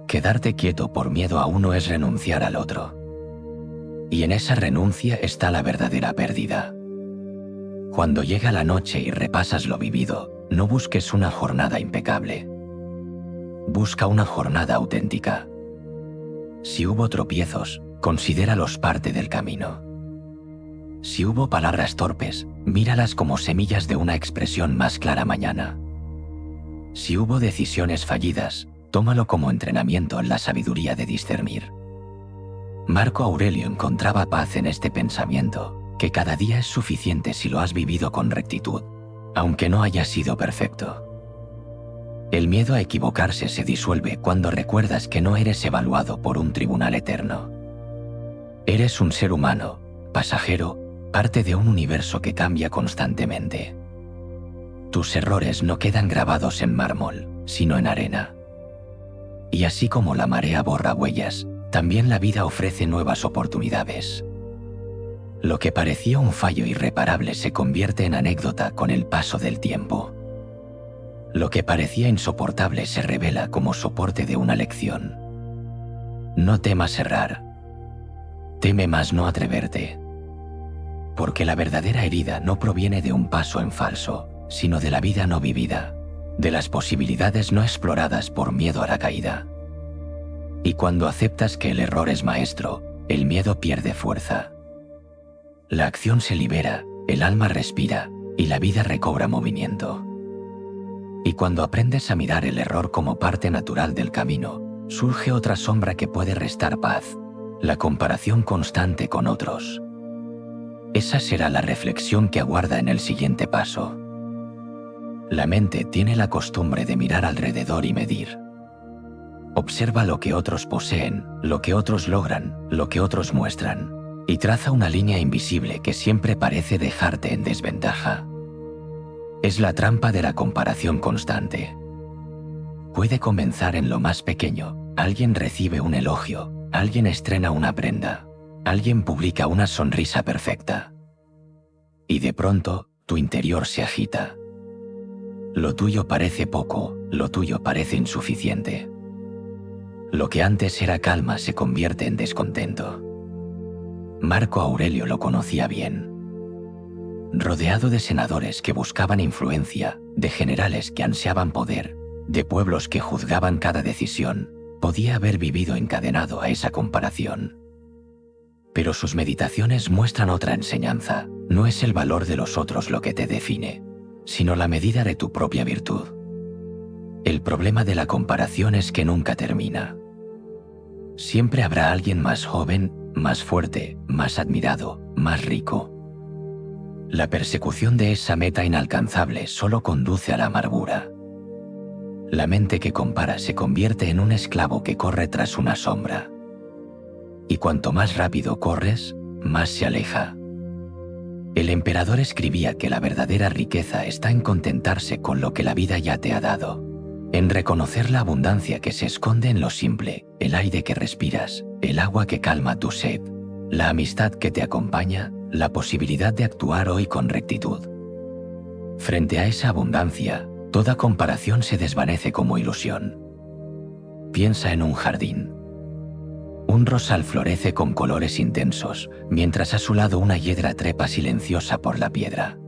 Quedarte quieto por miedo a uno es renunciar al otro. Y en esa renuncia está la verdadera pérdida. Cuando llega la noche y repasas lo vivido, no busques una jornada impecable. Busca una jornada auténtica. Si hubo tropiezos, considéralos parte del camino. Si hubo palabras torpes, míralas como semillas de una expresión más clara mañana. Si hubo decisiones fallidas, tómalo como entrenamiento en la sabiduría de discernir. Marco Aurelio encontraba paz en este pensamiento, que cada día es suficiente si lo has vivido con rectitud, aunque no haya sido perfecto. El miedo a equivocarse se disuelve cuando recuerdas que no eres evaluado por un tribunal eterno. Eres un ser humano, pasajero, parte de un universo que cambia constantemente. Tus errores no quedan grabados en mármol, sino en arena. Y así como la marea borra huellas, también la vida ofrece nuevas oportunidades. Lo que parecía un fallo irreparable se convierte en anécdota con el paso del tiempo. Lo que parecía insoportable se revela como soporte de una lección. No temas errar. Teme más no atreverte. Porque la verdadera herida no proviene de un paso en falso, sino de la vida no vivida, de las posibilidades no exploradas por miedo a la caída. Y cuando aceptas que el error es maestro, el miedo pierde fuerza. La acción se libera, el alma respira y la vida recobra movimiento. Y cuando aprendes a mirar el error como parte natural del camino, surge otra sombra que puede restar paz, la comparación constante con otros. Esa será la reflexión que aguarda en el siguiente paso. La mente tiene la costumbre de mirar alrededor y medir. Observa lo que otros poseen, lo que otros logran, lo que otros muestran, y traza una línea invisible que siempre parece dejarte en desventaja. Es la trampa de la comparación constante. Puede comenzar en lo más pequeño. Alguien recibe un elogio, alguien estrena una prenda, alguien publica una sonrisa perfecta. Y de pronto, tu interior se agita. Lo tuyo parece poco, lo tuyo parece insuficiente. Lo que antes era calma se convierte en descontento. Marco Aurelio lo conocía bien. Rodeado de senadores que buscaban influencia, de generales que ansiaban poder, de pueblos que juzgaban cada decisión, podía haber vivido encadenado a esa comparación. Pero sus meditaciones muestran otra enseñanza. No es el valor de los otros lo que te define, sino la medida de tu propia virtud. El problema de la comparación es que nunca termina. Siempre habrá alguien más joven, más fuerte, más admirado, más rico. La persecución de esa meta inalcanzable solo conduce a la amargura. La mente que compara se convierte en un esclavo que corre tras una sombra. Y cuanto más rápido corres, más se aleja. El emperador escribía que la verdadera riqueza está en contentarse con lo que la vida ya te ha dado, en reconocer la abundancia que se esconde en lo simple, el aire que respiras, el agua que calma tu sed, la amistad que te acompaña, la posibilidad de actuar hoy con rectitud. Frente a esa abundancia, toda comparación se desvanece como ilusión. Piensa en un jardín. Un rosal florece con colores intensos, mientras a su lado una hiedra trepa silenciosa por la piedra.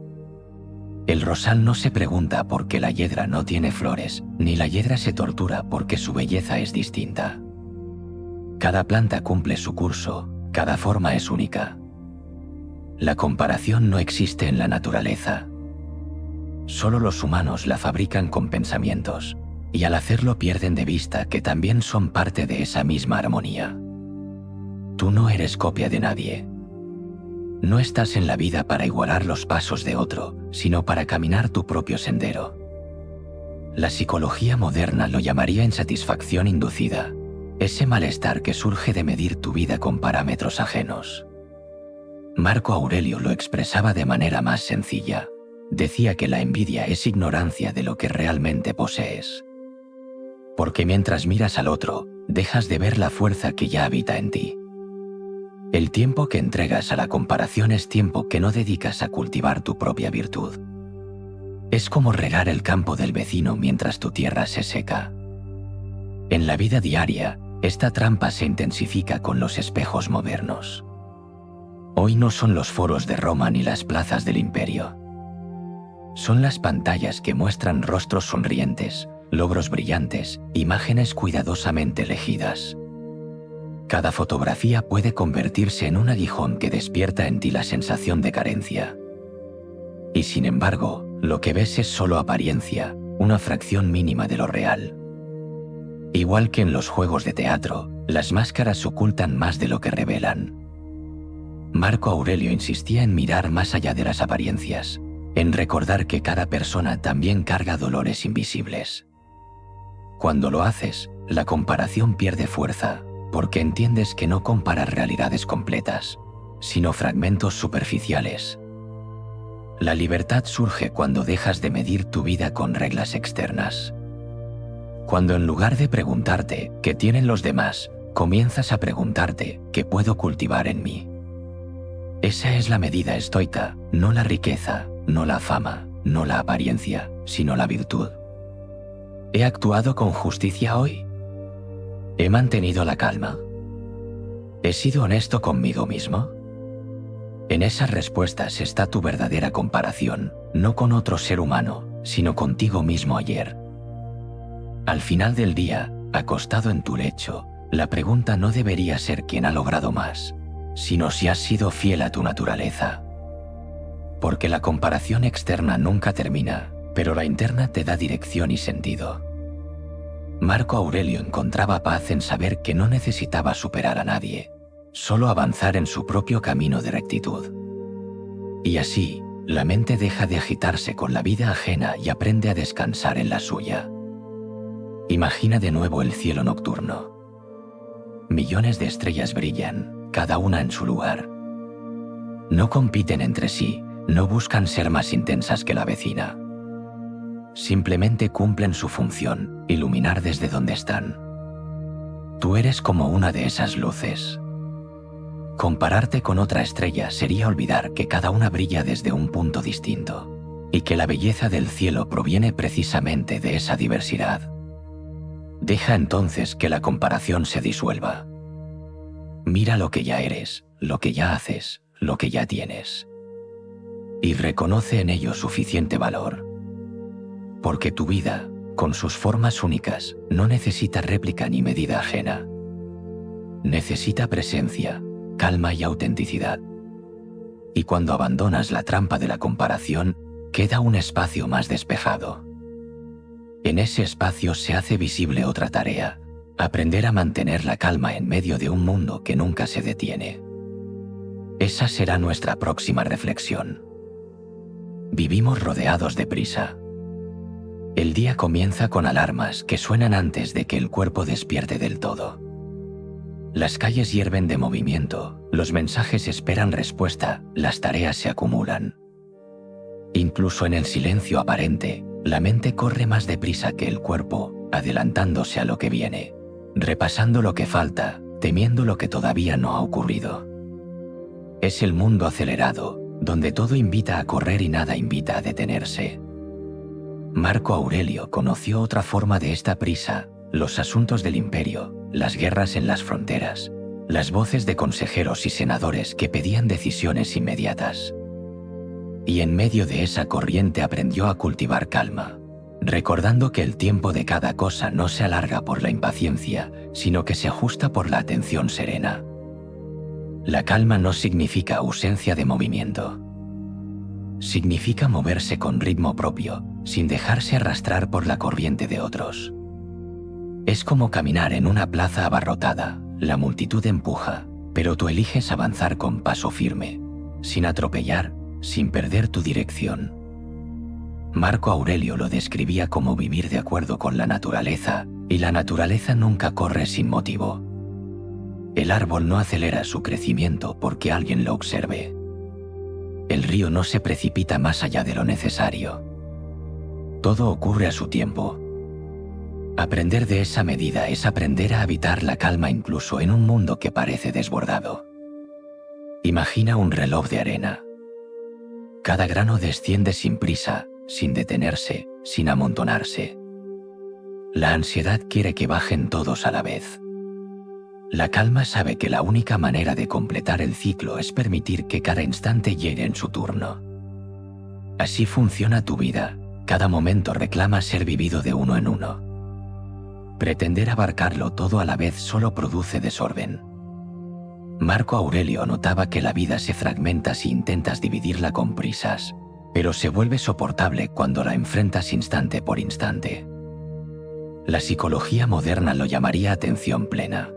El rosal no se pregunta por qué la hiedra no tiene flores, ni la hiedra se tortura porque su belleza es distinta. Cada planta cumple su curso, cada forma es única. La comparación no existe en la naturaleza. Solo los humanos la fabrican con pensamientos, y al hacerlo pierden de vista que también son parte de esa misma armonía. Tú no eres copia de nadie. No estás en la vida para igualar los pasos de otro, sino para caminar tu propio sendero. La psicología moderna lo llamaría insatisfacción inducida, ese malestar que surge de medir tu vida con parámetros ajenos. Marco Aurelio lo expresaba de manera más sencilla. Decía que la envidia es ignorancia de lo que realmente posees. Porque mientras miras al otro, dejas de ver la fuerza que ya habita en ti. El tiempo que entregas a la comparación es tiempo que no dedicas a cultivar tu propia virtud. Es como regar el campo del vecino mientras tu tierra se seca. En la vida diaria, esta trampa se intensifica con los espejos modernos. Hoy no son los foros de Roma ni las plazas del imperio. Son las pantallas que muestran rostros sonrientes, logros brillantes, imágenes cuidadosamente elegidas. Cada fotografía puede convertirse en un aguijón que despierta en ti la sensación de carencia. Y sin embargo, lo que ves es solo apariencia, una fracción mínima de lo real. Igual que en los juegos de teatro, las máscaras ocultan más de lo que revelan. Marco Aurelio insistía en mirar más allá de las apariencias, en recordar que cada persona también carga dolores invisibles. Cuando lo haces, la comparación pierde fuerza, porque entiendes que no comparas realidades completas, sino fragmentos superficiales. La libertad surge cuando dejas de medir tu vida con reglas externas. Cuando en lugar de preguntarte qué tienen los demás, comienzas a preguntarte qué puedo cultivar en mí. Esa es la medida estoica, no la riqueza, no la fama, no la apariencia, sino la virtud. ¿He actuado con justicia hoy? ¿He mantenido la calma? ¿He sido honesto conmigo mismo? En esas respuestas está tu verdadera comparación, no con otro ser humano, sino contigo mismo ayer. Al final del día, acostado en tu lecho, la pregunta no debería ser quién ha logrado más, sino si has sido fiel a tu naturaleza. Porque la comparación externa nunca termina, pero la interna te da dirección y sentido. Marco Aurelio encontraba paz en saber que no necesitaba superar a nadie, solo avanzar en su propio camino de rectitud. Y así, la mente deja de agitarse con la vida ajena y aprende a descansar en la suya. Imagina de nuevo el cielo nocturno. Millones de estrellas brillan, cada una en su lugar. No compiten entre sí, no buscan ser más intensas que la vecina. Simplemente cumplen su función, iluminar desde donde están. Tú eres como una de esas luces. Compararte con otra estrella sería olvidar que cada una brilla desde un punto distinto, y que la belleza del cielo proviene precisamente de esa diversidad. Deja entonces que la comparación se disuelva. Mira lo que ya eres, lo que ya haces, lo que ya tienes. Y reconoce en ello suficiente valor. Porque tu vida, con sus formas únicas, no necesita réplica ni medida ajena. Necesita presencia, calma y autenticidad. Y cuando abandonas la trampa de la comparación, queda un espacio más despejado. En ese espacio se hace visible otra tarea, aprender a mantener la calma en medio de un mundo que nunca se detiene. Esa será nuestra próxima reflexión. Vivimos rodeados de prisa. El día comienza con alarmas que suenan antes de que el cuerpo despierte del todo. Las calles hierven de movimiento, los mensajes esperan respuesta, las tareas se acumulan. Incluso en el silencio aparente, la mente corre más deprisa que el cuerpo, adelantándose a lo que viene, repasando lo que falta, temiendo lo que todavía no ha ocurrido. Es el mundo acelerado, donde todo invita a correr y nada invita a detenerse. Marco Aurelio conoció otra forma de esta prisa, los asuntos del imperio, las guerras en las fronteras, las voces de consejeros y senadores que pedían decisiones inmediatas. Y en medio de esa corriente aprendió a cultivar calma, recordando que el tiempo de cada cosa no se alarga por la impaciencia, sino que se ajusta por la atención serena. La calma no significa ausencia de movimiento. Significa moverse con ritmo propio, sin dejarse arrastrar por la corriente de otros. Es como caminar en una plaza abarrotada, la multitud empuja, pero tú eliges avanzar con paso firme, sin atropellar, sin perder tu dirección. Marco Aurelio lo describía como vivir de acuerdo con la naturaleza, y la naturaleza nunca corre sin motivo. El árbol no acelera su crecimiento porque alguien lo observe. El río no se precipita más allá de lo necesario. Todo ocurre a su tiempo. Aprender de esa medida es aprender a habitar la calma incluso en un mundo que parece desbordado. Imagina un reloj de arena. Cada grano desciende sin prisa, sin detenerse, sin amontonarse. La ansiedad quiere que bajen todos a la vez. La calma sabe que la única manera de completar el ciclo es permitir que cada instante llegue en su turno. Así funciona tu vida, cada momento reclama ser vivido de uno en uno. Pretender abarcarlo todo a la vez solo produce desorden. Marco Aurelio notaba que la vida se fragmenta si intentas dividirla con prisas, pero se vuelve soportable cuando la enfrentas instante por instante. La psicología moderna lo llamaría atención plena.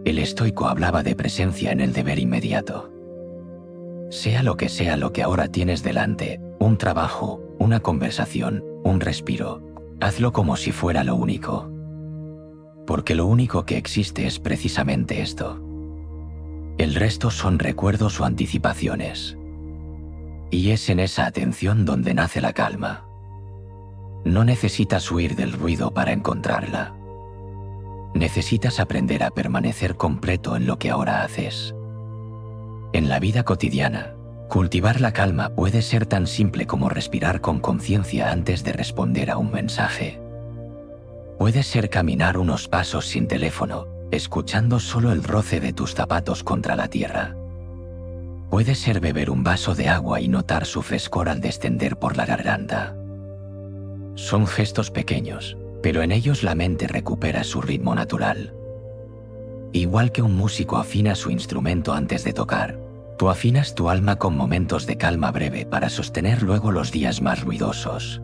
El estoico hablaba de presencia en el deber inmediato. Sea lo que ahora tienes delante, un trabajo, una conversación, un respiro, Hazlo como si fuera lo único. Porque lo único que existe es precisamente esto. El resto son recuerdos o anticipaciones. Y es en esa atención donde nace la calma. No necesitas huir del ruido para encontrarla. Necesitas aprender a permanecer completo en lo que ahora haces. En la vida cotidiana, cultivar la calma puede ser tan simple como respirar con conciencia antes de responder a un mensaje. Puede ser caminar unos pasos sin teléfono, escuchando solo el roce de tus zapatos contra la tierra. Puede ser beber un vaso de agua y notar su frescor al descender por la garganta. Son gestos pequeños, pero en ellos la mente recupera su ritmo natural. Igual que un músico afina su instrumento antes de tocar, tú afinas tu alma con momentos de calma breve para sostener luego los días más ruidosos.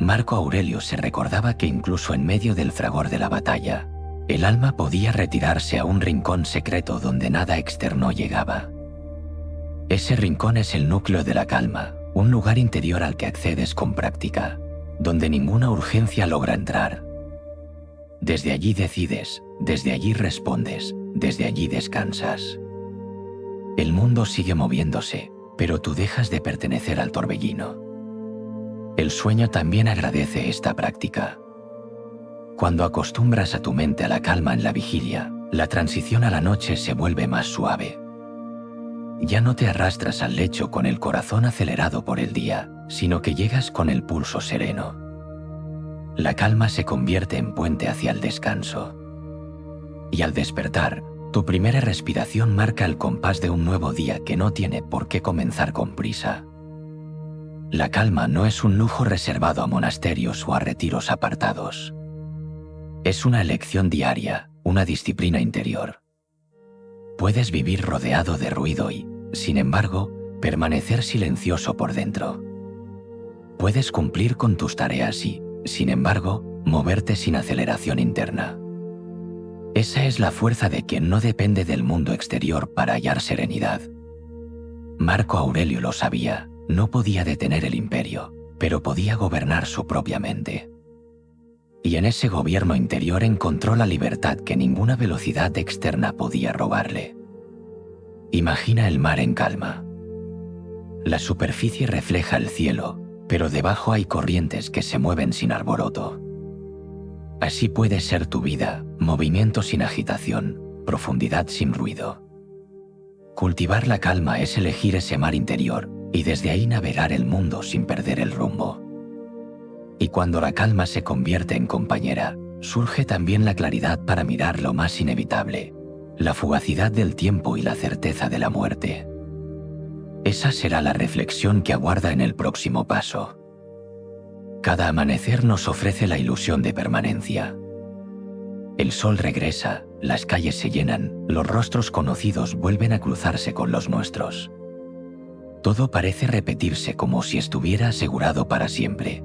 Marco Aurelio se recordaba que incluso en medio del fragor de la batalla, el alma podía retirarse a un rincón secreto donde nada externo llegaba. Ese rincón es el núcleo de la calma, un lugar interior al que accedes con práctica, donde ninguna urgencia logra entrar. Desde allí decides, desde allí respondes, desde allí descansas. El mundo sigue moviéndose, pero tú dejas de pertenecer al torbellino. El sueño también agradece esta práctica. Cuando acostumbras a tu mente a la calma en la vigilia, la transición a la noche se vuelve más suave. Ya no te arrastras al lecho con el corazón acelerado por el día, sino que llegas con el pulso sereno. La calma se convierte en puente hacia el descanso. Y al despertar, tu primera respiración marca el compás de un nuevo día que no tiene por qué comenzar con prisa. La calma no es un lujo reservado a monasterios o a retiros apartados. Es una elección diaria, una disciplina interior. Puedes vivir rodeado de ruido y, sin embargo, permanecer silencioso por dentro. Puedes cumplir con tus tareas y, sin embargo, moverte sin aceleración interna. Esa es la fuerza de quien no depende del mundo exterior para hallar serenidad. Marco Aurelio lo sabía. No podía detener el imperio, pero podía gobernar su propia mente. Y en ese gobierno interior encontró la libertad que ninguna velocidad externa podía robarle. Imagina el mar en calma. La superficie refleja el cielo, pero debajo hay corrientes que se mueven sin alboroto. Así puede ser tu vida, movimiento sin agitación, profundidad sin ruido. Cultivar la calma es elegir ese mar interior, y desde ahí navegar el mundo sin perder el rumbo. Y cuando la calma se convierte en compañera, surge también la claridad para mirar lo más inevitable, la fugacidad del tiempo y la certeza de la muerte. Esa será la reflexión que aguarda en el próximo paso. Cada amanecer nos ofrece la ilusión de permanencia. El sol regresa, las calles se llenan, los rostros conocidos vuelven a cruzarse con los nuestros. Todo parece repetirse como si estuviera asegurado para siempre.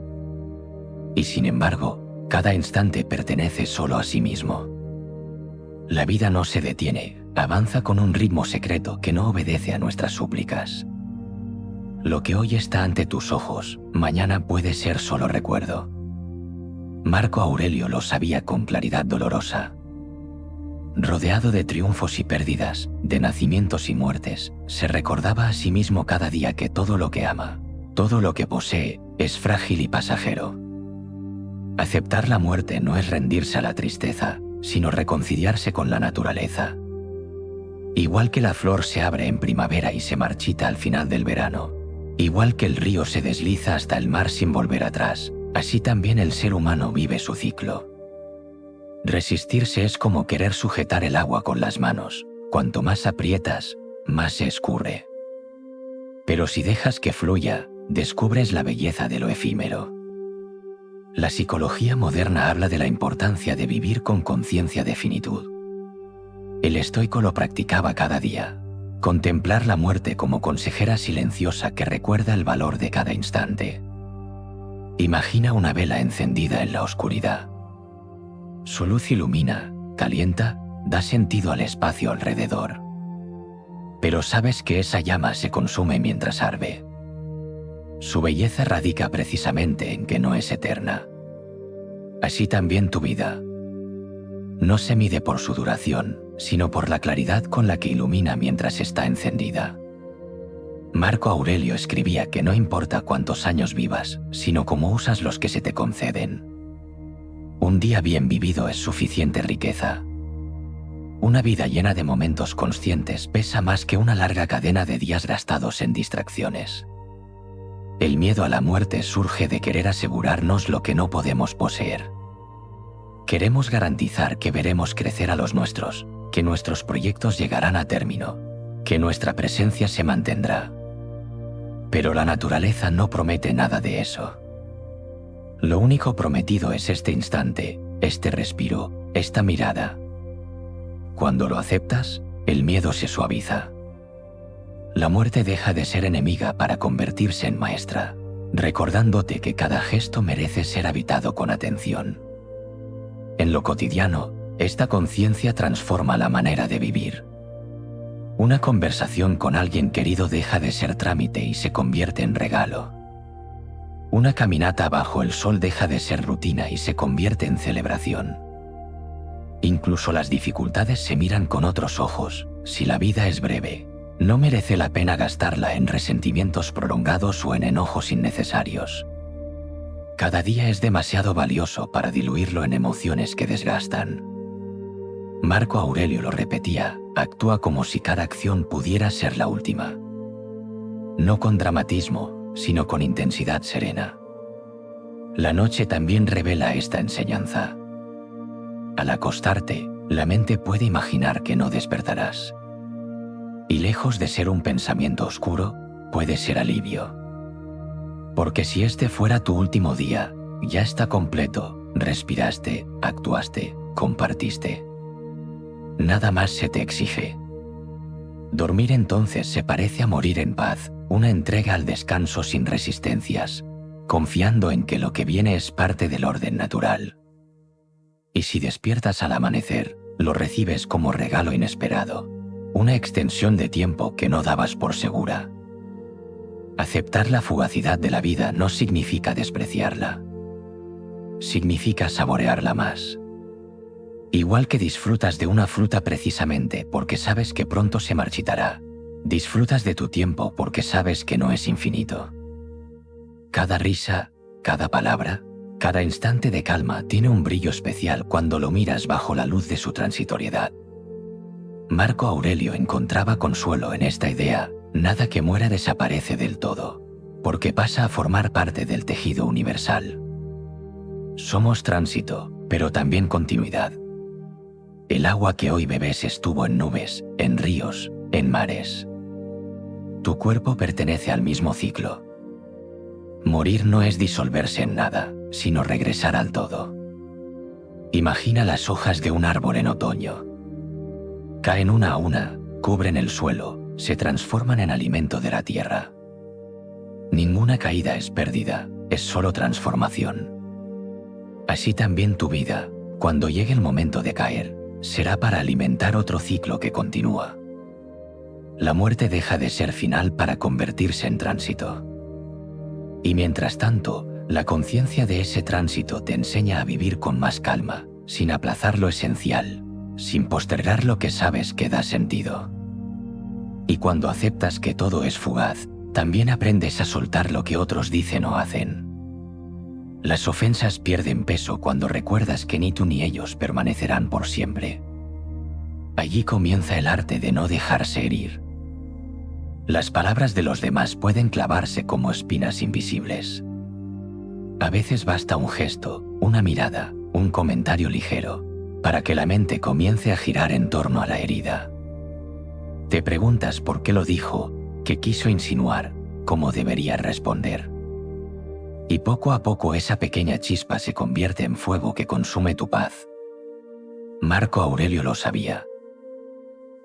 Y sin embargo, cada instante pertenece solo a sí mismo. La vida no se detiene, avanza con un ritmo secreto que no obedece a nuestras súplicas. Lo que hoy está ante tus ojos, mañana puede ser solo recuerdo. Marco Aurelio lo sabía con claridad dolorosa. Rodeado de triunfos y pérdidas, de nacimientos y muertes, se recordaba a sí mismo cada día que todo lo que ama, todo lo que posee, es frágil y pasajero. Aceptar la muerte no es rendirse a la tristeza, sino reconciliarse con la naturaleza. Igual que la flor se abre en primavera y se marchita al final del verano, igual que el río se desliza hasta el mar sin volver atrás, así también el ser humano vive su ciclo. Resistirse es como querer sujetar el agua con las manos. Cuanto más aprietas, más se escurre. Pero si dejas que fluya, descubres la belleza de lo efímero. La psicología moderna habla de la importancia de vivir con conciencia de finitud. El estoico lo practicaba cada día. Contemplar la muerte como consejera silenciosa que recuerda el valor de cada instante. Imagina una vela encendida en la oscuridad. Su luz ilumina, calienta, da sentido al espacio alrededor. Pero sabes que esa llama se consume mientras arde. Su belleza radica precisamente en que no es eterna. Así también tu vida. No se mide por su duración, sino por la claridad con la que ilumina mientras está encendida. Marco Aurelio escribía que no importa cuántos años vivas, sino cómo usas los que se te conceden. Un día bien vivido es suficiente riqueza. Una vida llena de momentos conscientes pesa más que una larga cadena de días gastados en distracciones. El miedo a la muerte surge de querer asegurarnos lo que no podemos poseer. Queremos garantizar que veremos crecer a los nuestros, que nuestros proyectos llegarán a término, que nuestra presencia se mantendrá. Pero la naturaleza no promete nada de eso. Lo único prometido es este instante, este respiro, esta mirada. Cuando lo aceptas, el miedo se suaviza. La muerte deja de ser enemiga para convertirse en maestra, recordándote que cada gesto merece ser habitado con atención. En lo cotidiano, esta conciencia transforma la manera de vivir. Una conversación con alguien querido deja de ser trámite y se convierte en regalo. Una caminata bajo el sol deja de ser rutina y se convierte en celebración. Incluso las dificultades se miran con otros ojos. Si la vida es breve, no merece la pena gastarla en resentimientos prolongados o en enojos innecesarios. Cada día es demasiado valioso para diluirlo en emociones que desgastan. Marco Aurelio lo repetía: actúa como si cada acción pudiera ser la última. No con dramatismo, sino con intensidad serena. La noche también revela esta enseñanza. Al acostarte, la mente puede imaginar que no despertarás. Y lejos de ser un pensamiento oscuro, puede ser alivio. Porque si este fuera tu último día, ya está completo, respiraste, actuaste, compartiste. Nada más se te exige. Dormir entonces se parece a morir en paz, una entrega al descanso sin resistencias, confiando en que lo que viene es parte del orden natural. Y si despiertas al amanecer, lo recibes como regalo inesperado, una extensión de tiempo que no dabas por segura. Aceptar la fugacidad de la vida no significa despreciarla. Significa saborearla más. Igual que disfrutas de una fruta precisamente porque sabes que pronto se marchitará, disfrutas de tu tiempo porque sabes que no es infinito. Cada risa, cada palabra, cada instante de calma tiene un brillo especial cuando lo miras bajo la luz de su transitoriedad. Marco Aurelio encontraba consuelo en esta idea: nada que muera desaparece del todo, porque pasa a formar parte del tejido universal. Somos tránsito, pero también continuidad. El agua que hoy bebes estuvo en nubes, en ríos, en mares. Tu cuerpo pertenece al mismo ciclo. Morir no es disolverse en nada, sino regresar al todo. Imagina las hojas de un árbol en otoño. Caen una a una, cubren el suelo, se transforman en alimento de la tierra. Ninguna caída es pérdida, es solo transformación. Así también tu vida, cuando llegue el momento de caer, será para alimentar otro ciclo que continúa. La muerte deja de ser final para convertirse en tránsito. Y mientras tanto, la conciencia de ese tránsito te enseña a vivir con más calma, sin aplazar lo esencial, sin postergar lo que sabes que da sentido. Y cuando aceptas que todo es fugaz, también aprendes a soltar lo que otros dicen o hacen. Las ofensas pierden peso cuando recuerdas que ni tú ni ellos permanecerán por siempre. Allí comienza el arte de no dejarse herir. Las palabras de los demás pueden clavarse como espinas invisibles. A veces basta un gesto, una mirada, un comentario ligero, para que la mente comience a girar en torno a la herida. Te preguntas por qué lo dijo, qué quiso insinuar, cómo debería responder. Y poco a poco esa pequeña chispa se convierte en fuego que consume tu paz. Marco Aurelio lo sabía.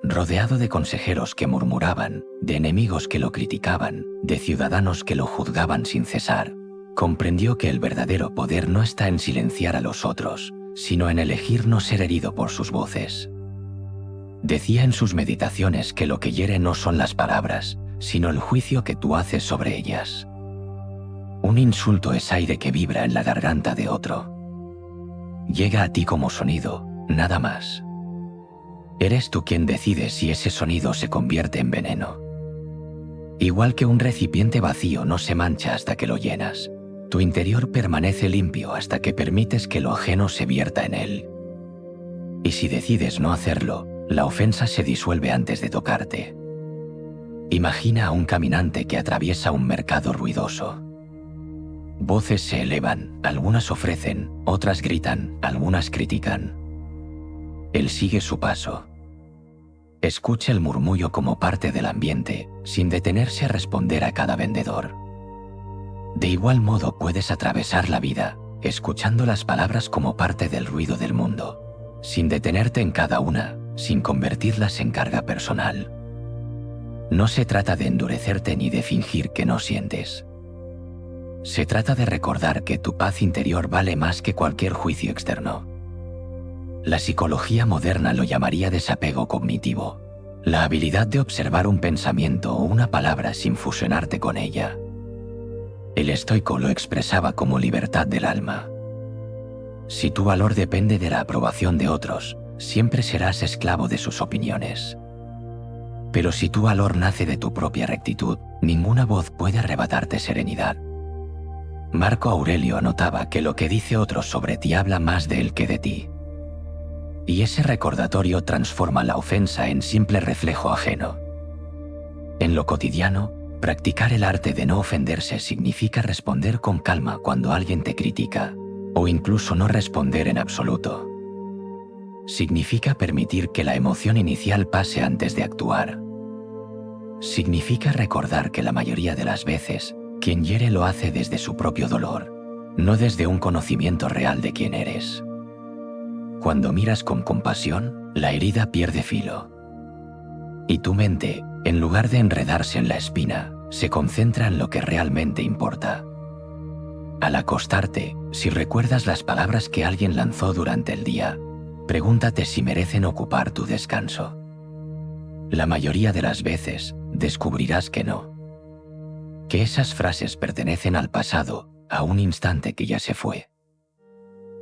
Rodeado de consejeros que murmuraban, de enemigos que lo criticaban, de ciudadanos que lo juzgaban sin cesar, comprendió que el verdadero poder no está en silenciar a los otros, sino en elegir no ser herido por sus voces. Decía en sus meditaciones que lo que hiere no son las palabras, sino el juicio que tú haces sobre ellas. Un insulto es aire que vibra en la garganta de otro. Llega a ti como sonido, nada más. Eres tú quien decide si ese sonido se convierte en veneno. Igual que un recipiente vacío no se mancha hasta que lo llenas, tu interior permanece limpio hasta que permites que lo ajeno se vierta en él. Y si decides no hacerlo, la ofensa se disuelve antes de tocarte. Imagina a un caminante que atraviesa un mercado ruidoso. Voces se elevan, algunas ofrecen, otras gritan, algunas critican. Él sigue su paso. Escucha el murmullo como parte del ambiente, sin detenerse a responder a cada vendedor. De igual modo puedes atravesar la vida, escuchando las palabras como parte del ruido del mundo, sin detenerte en cada una, sin convertirlas en carga personal. No se trata de endurecerte ni de fingir que no sientes. Se trata de recordar que tu paz interior vale más que cualquier juicio externo. La psicología moderna lo llamaría desapego cognitivo, la habilidad de observar un pensamiento o una palabra sin fusionarte con ella. El estoico lo expresaba como libertad del alma. Si tu valor depende de la aprobación de otros, siempre serás esclavo de sus opiniones. Pero si tu valor nace de tu propia rectitud, ninguna voz puede arrebatarte serenidad. Marco Aurelio notaba que lo que dice otro sobre ti habla más de él que de ti. Y ese recordatorio transforma la ofensa en simple reflejo ajeno. En lo cotidiano, practicar el arte de no ofenderse significa responder con calma cuando alguien te critica, o incluso no responder en absoluto. Significa permitir que la emoción inicial pase antes de actuar. Significa recordar que la mayoría de las veces, quien hiere lo hace desde su propio dolor, no desde un conocimiento real de quién eres. Cuando miras con compasión, la herida pierde filo. Y tu mente, en lugar de enredarse en la espina, se concentra en lo que realmente importa. Al acostarte, si recuerdas las palabras que alguien lanzó durante el día, pregúntate si merecen ocupar tu descanso. La mayoría de las veces, descubrirás que no. Que esas frases pertenecen al pasado, a un instante que ya se fue.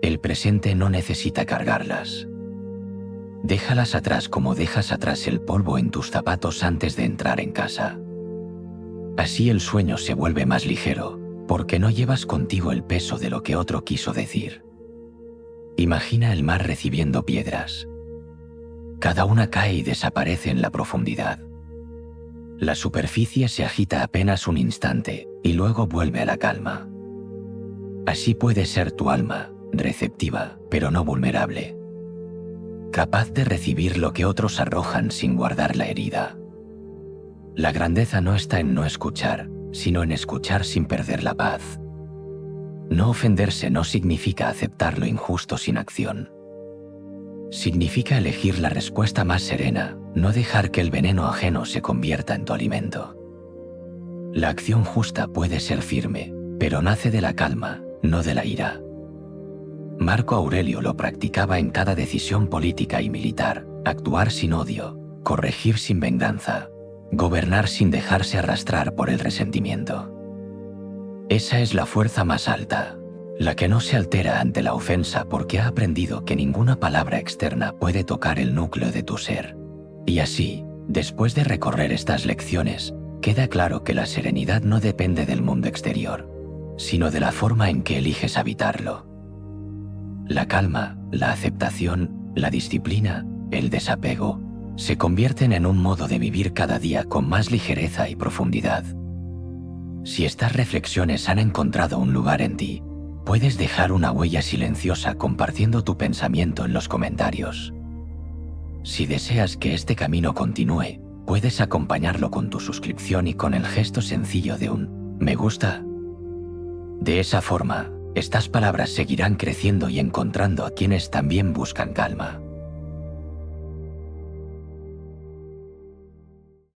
El presente no necesita cargarlas. Déjalas atrás como dejas atrás el polvo en tus zapatos antes de entrar en casa. Así el sueño se vuelve más ligero, porque no llevas contigo el peso de lo que otro quiso decir. Imagina el mar recibiendo piedras. Cada una cae y desaparece en la profundidad. La superficie se agita apenas un instante y luego vuelve a la calma. Así puede ser tu alma, receptiva, pero no vulnerable. Capaz de recibir lo que otros arrojan sin guardar la herida. La grandeza no está en no escuchar, sino en escuchar sin perder la paz. No ofenderse no significa aceptar lo injusto sin acción. Significa elegir la respuesta más serena, no dejar que el veneno ajeno se convierta en tu alimento. La acción justa puede ser firme, pero nace de la calma, no de la ira. Marco Aurelio lo practicaba en cada decisión política y militar: actuar sin odio, corregir sin venganza, gobernar sin dejarse arrastrar por el resentimiento. Esa es la fuerza más alta, la que no se altera ante la ofensa porque ha aprendido que ninguna palabra externa puede tocar el núcleo de tu ser. Y así, después de recorrer estas lecciones, queda claro que la serenidad no depende del mundo exterior, sino de la forma en que eliges habitarlo. La calma, la aceptación, la disciplina, el desapego, se convierten en un modo de vivir cada día con más ligereza y profundidad. Si estas reflexiones han encontrado un lugar en ti, puedes dejar una huella silenciosa compartiendo tu pensamiento en los comentarios. Si deseas que este camino continúe, puedes acompañarlo con tu suscripción y con el gesto sencillo de un me gusta. De esa forma, estas palabras seguirán creciendo y encontrando a quienes también buscan calma.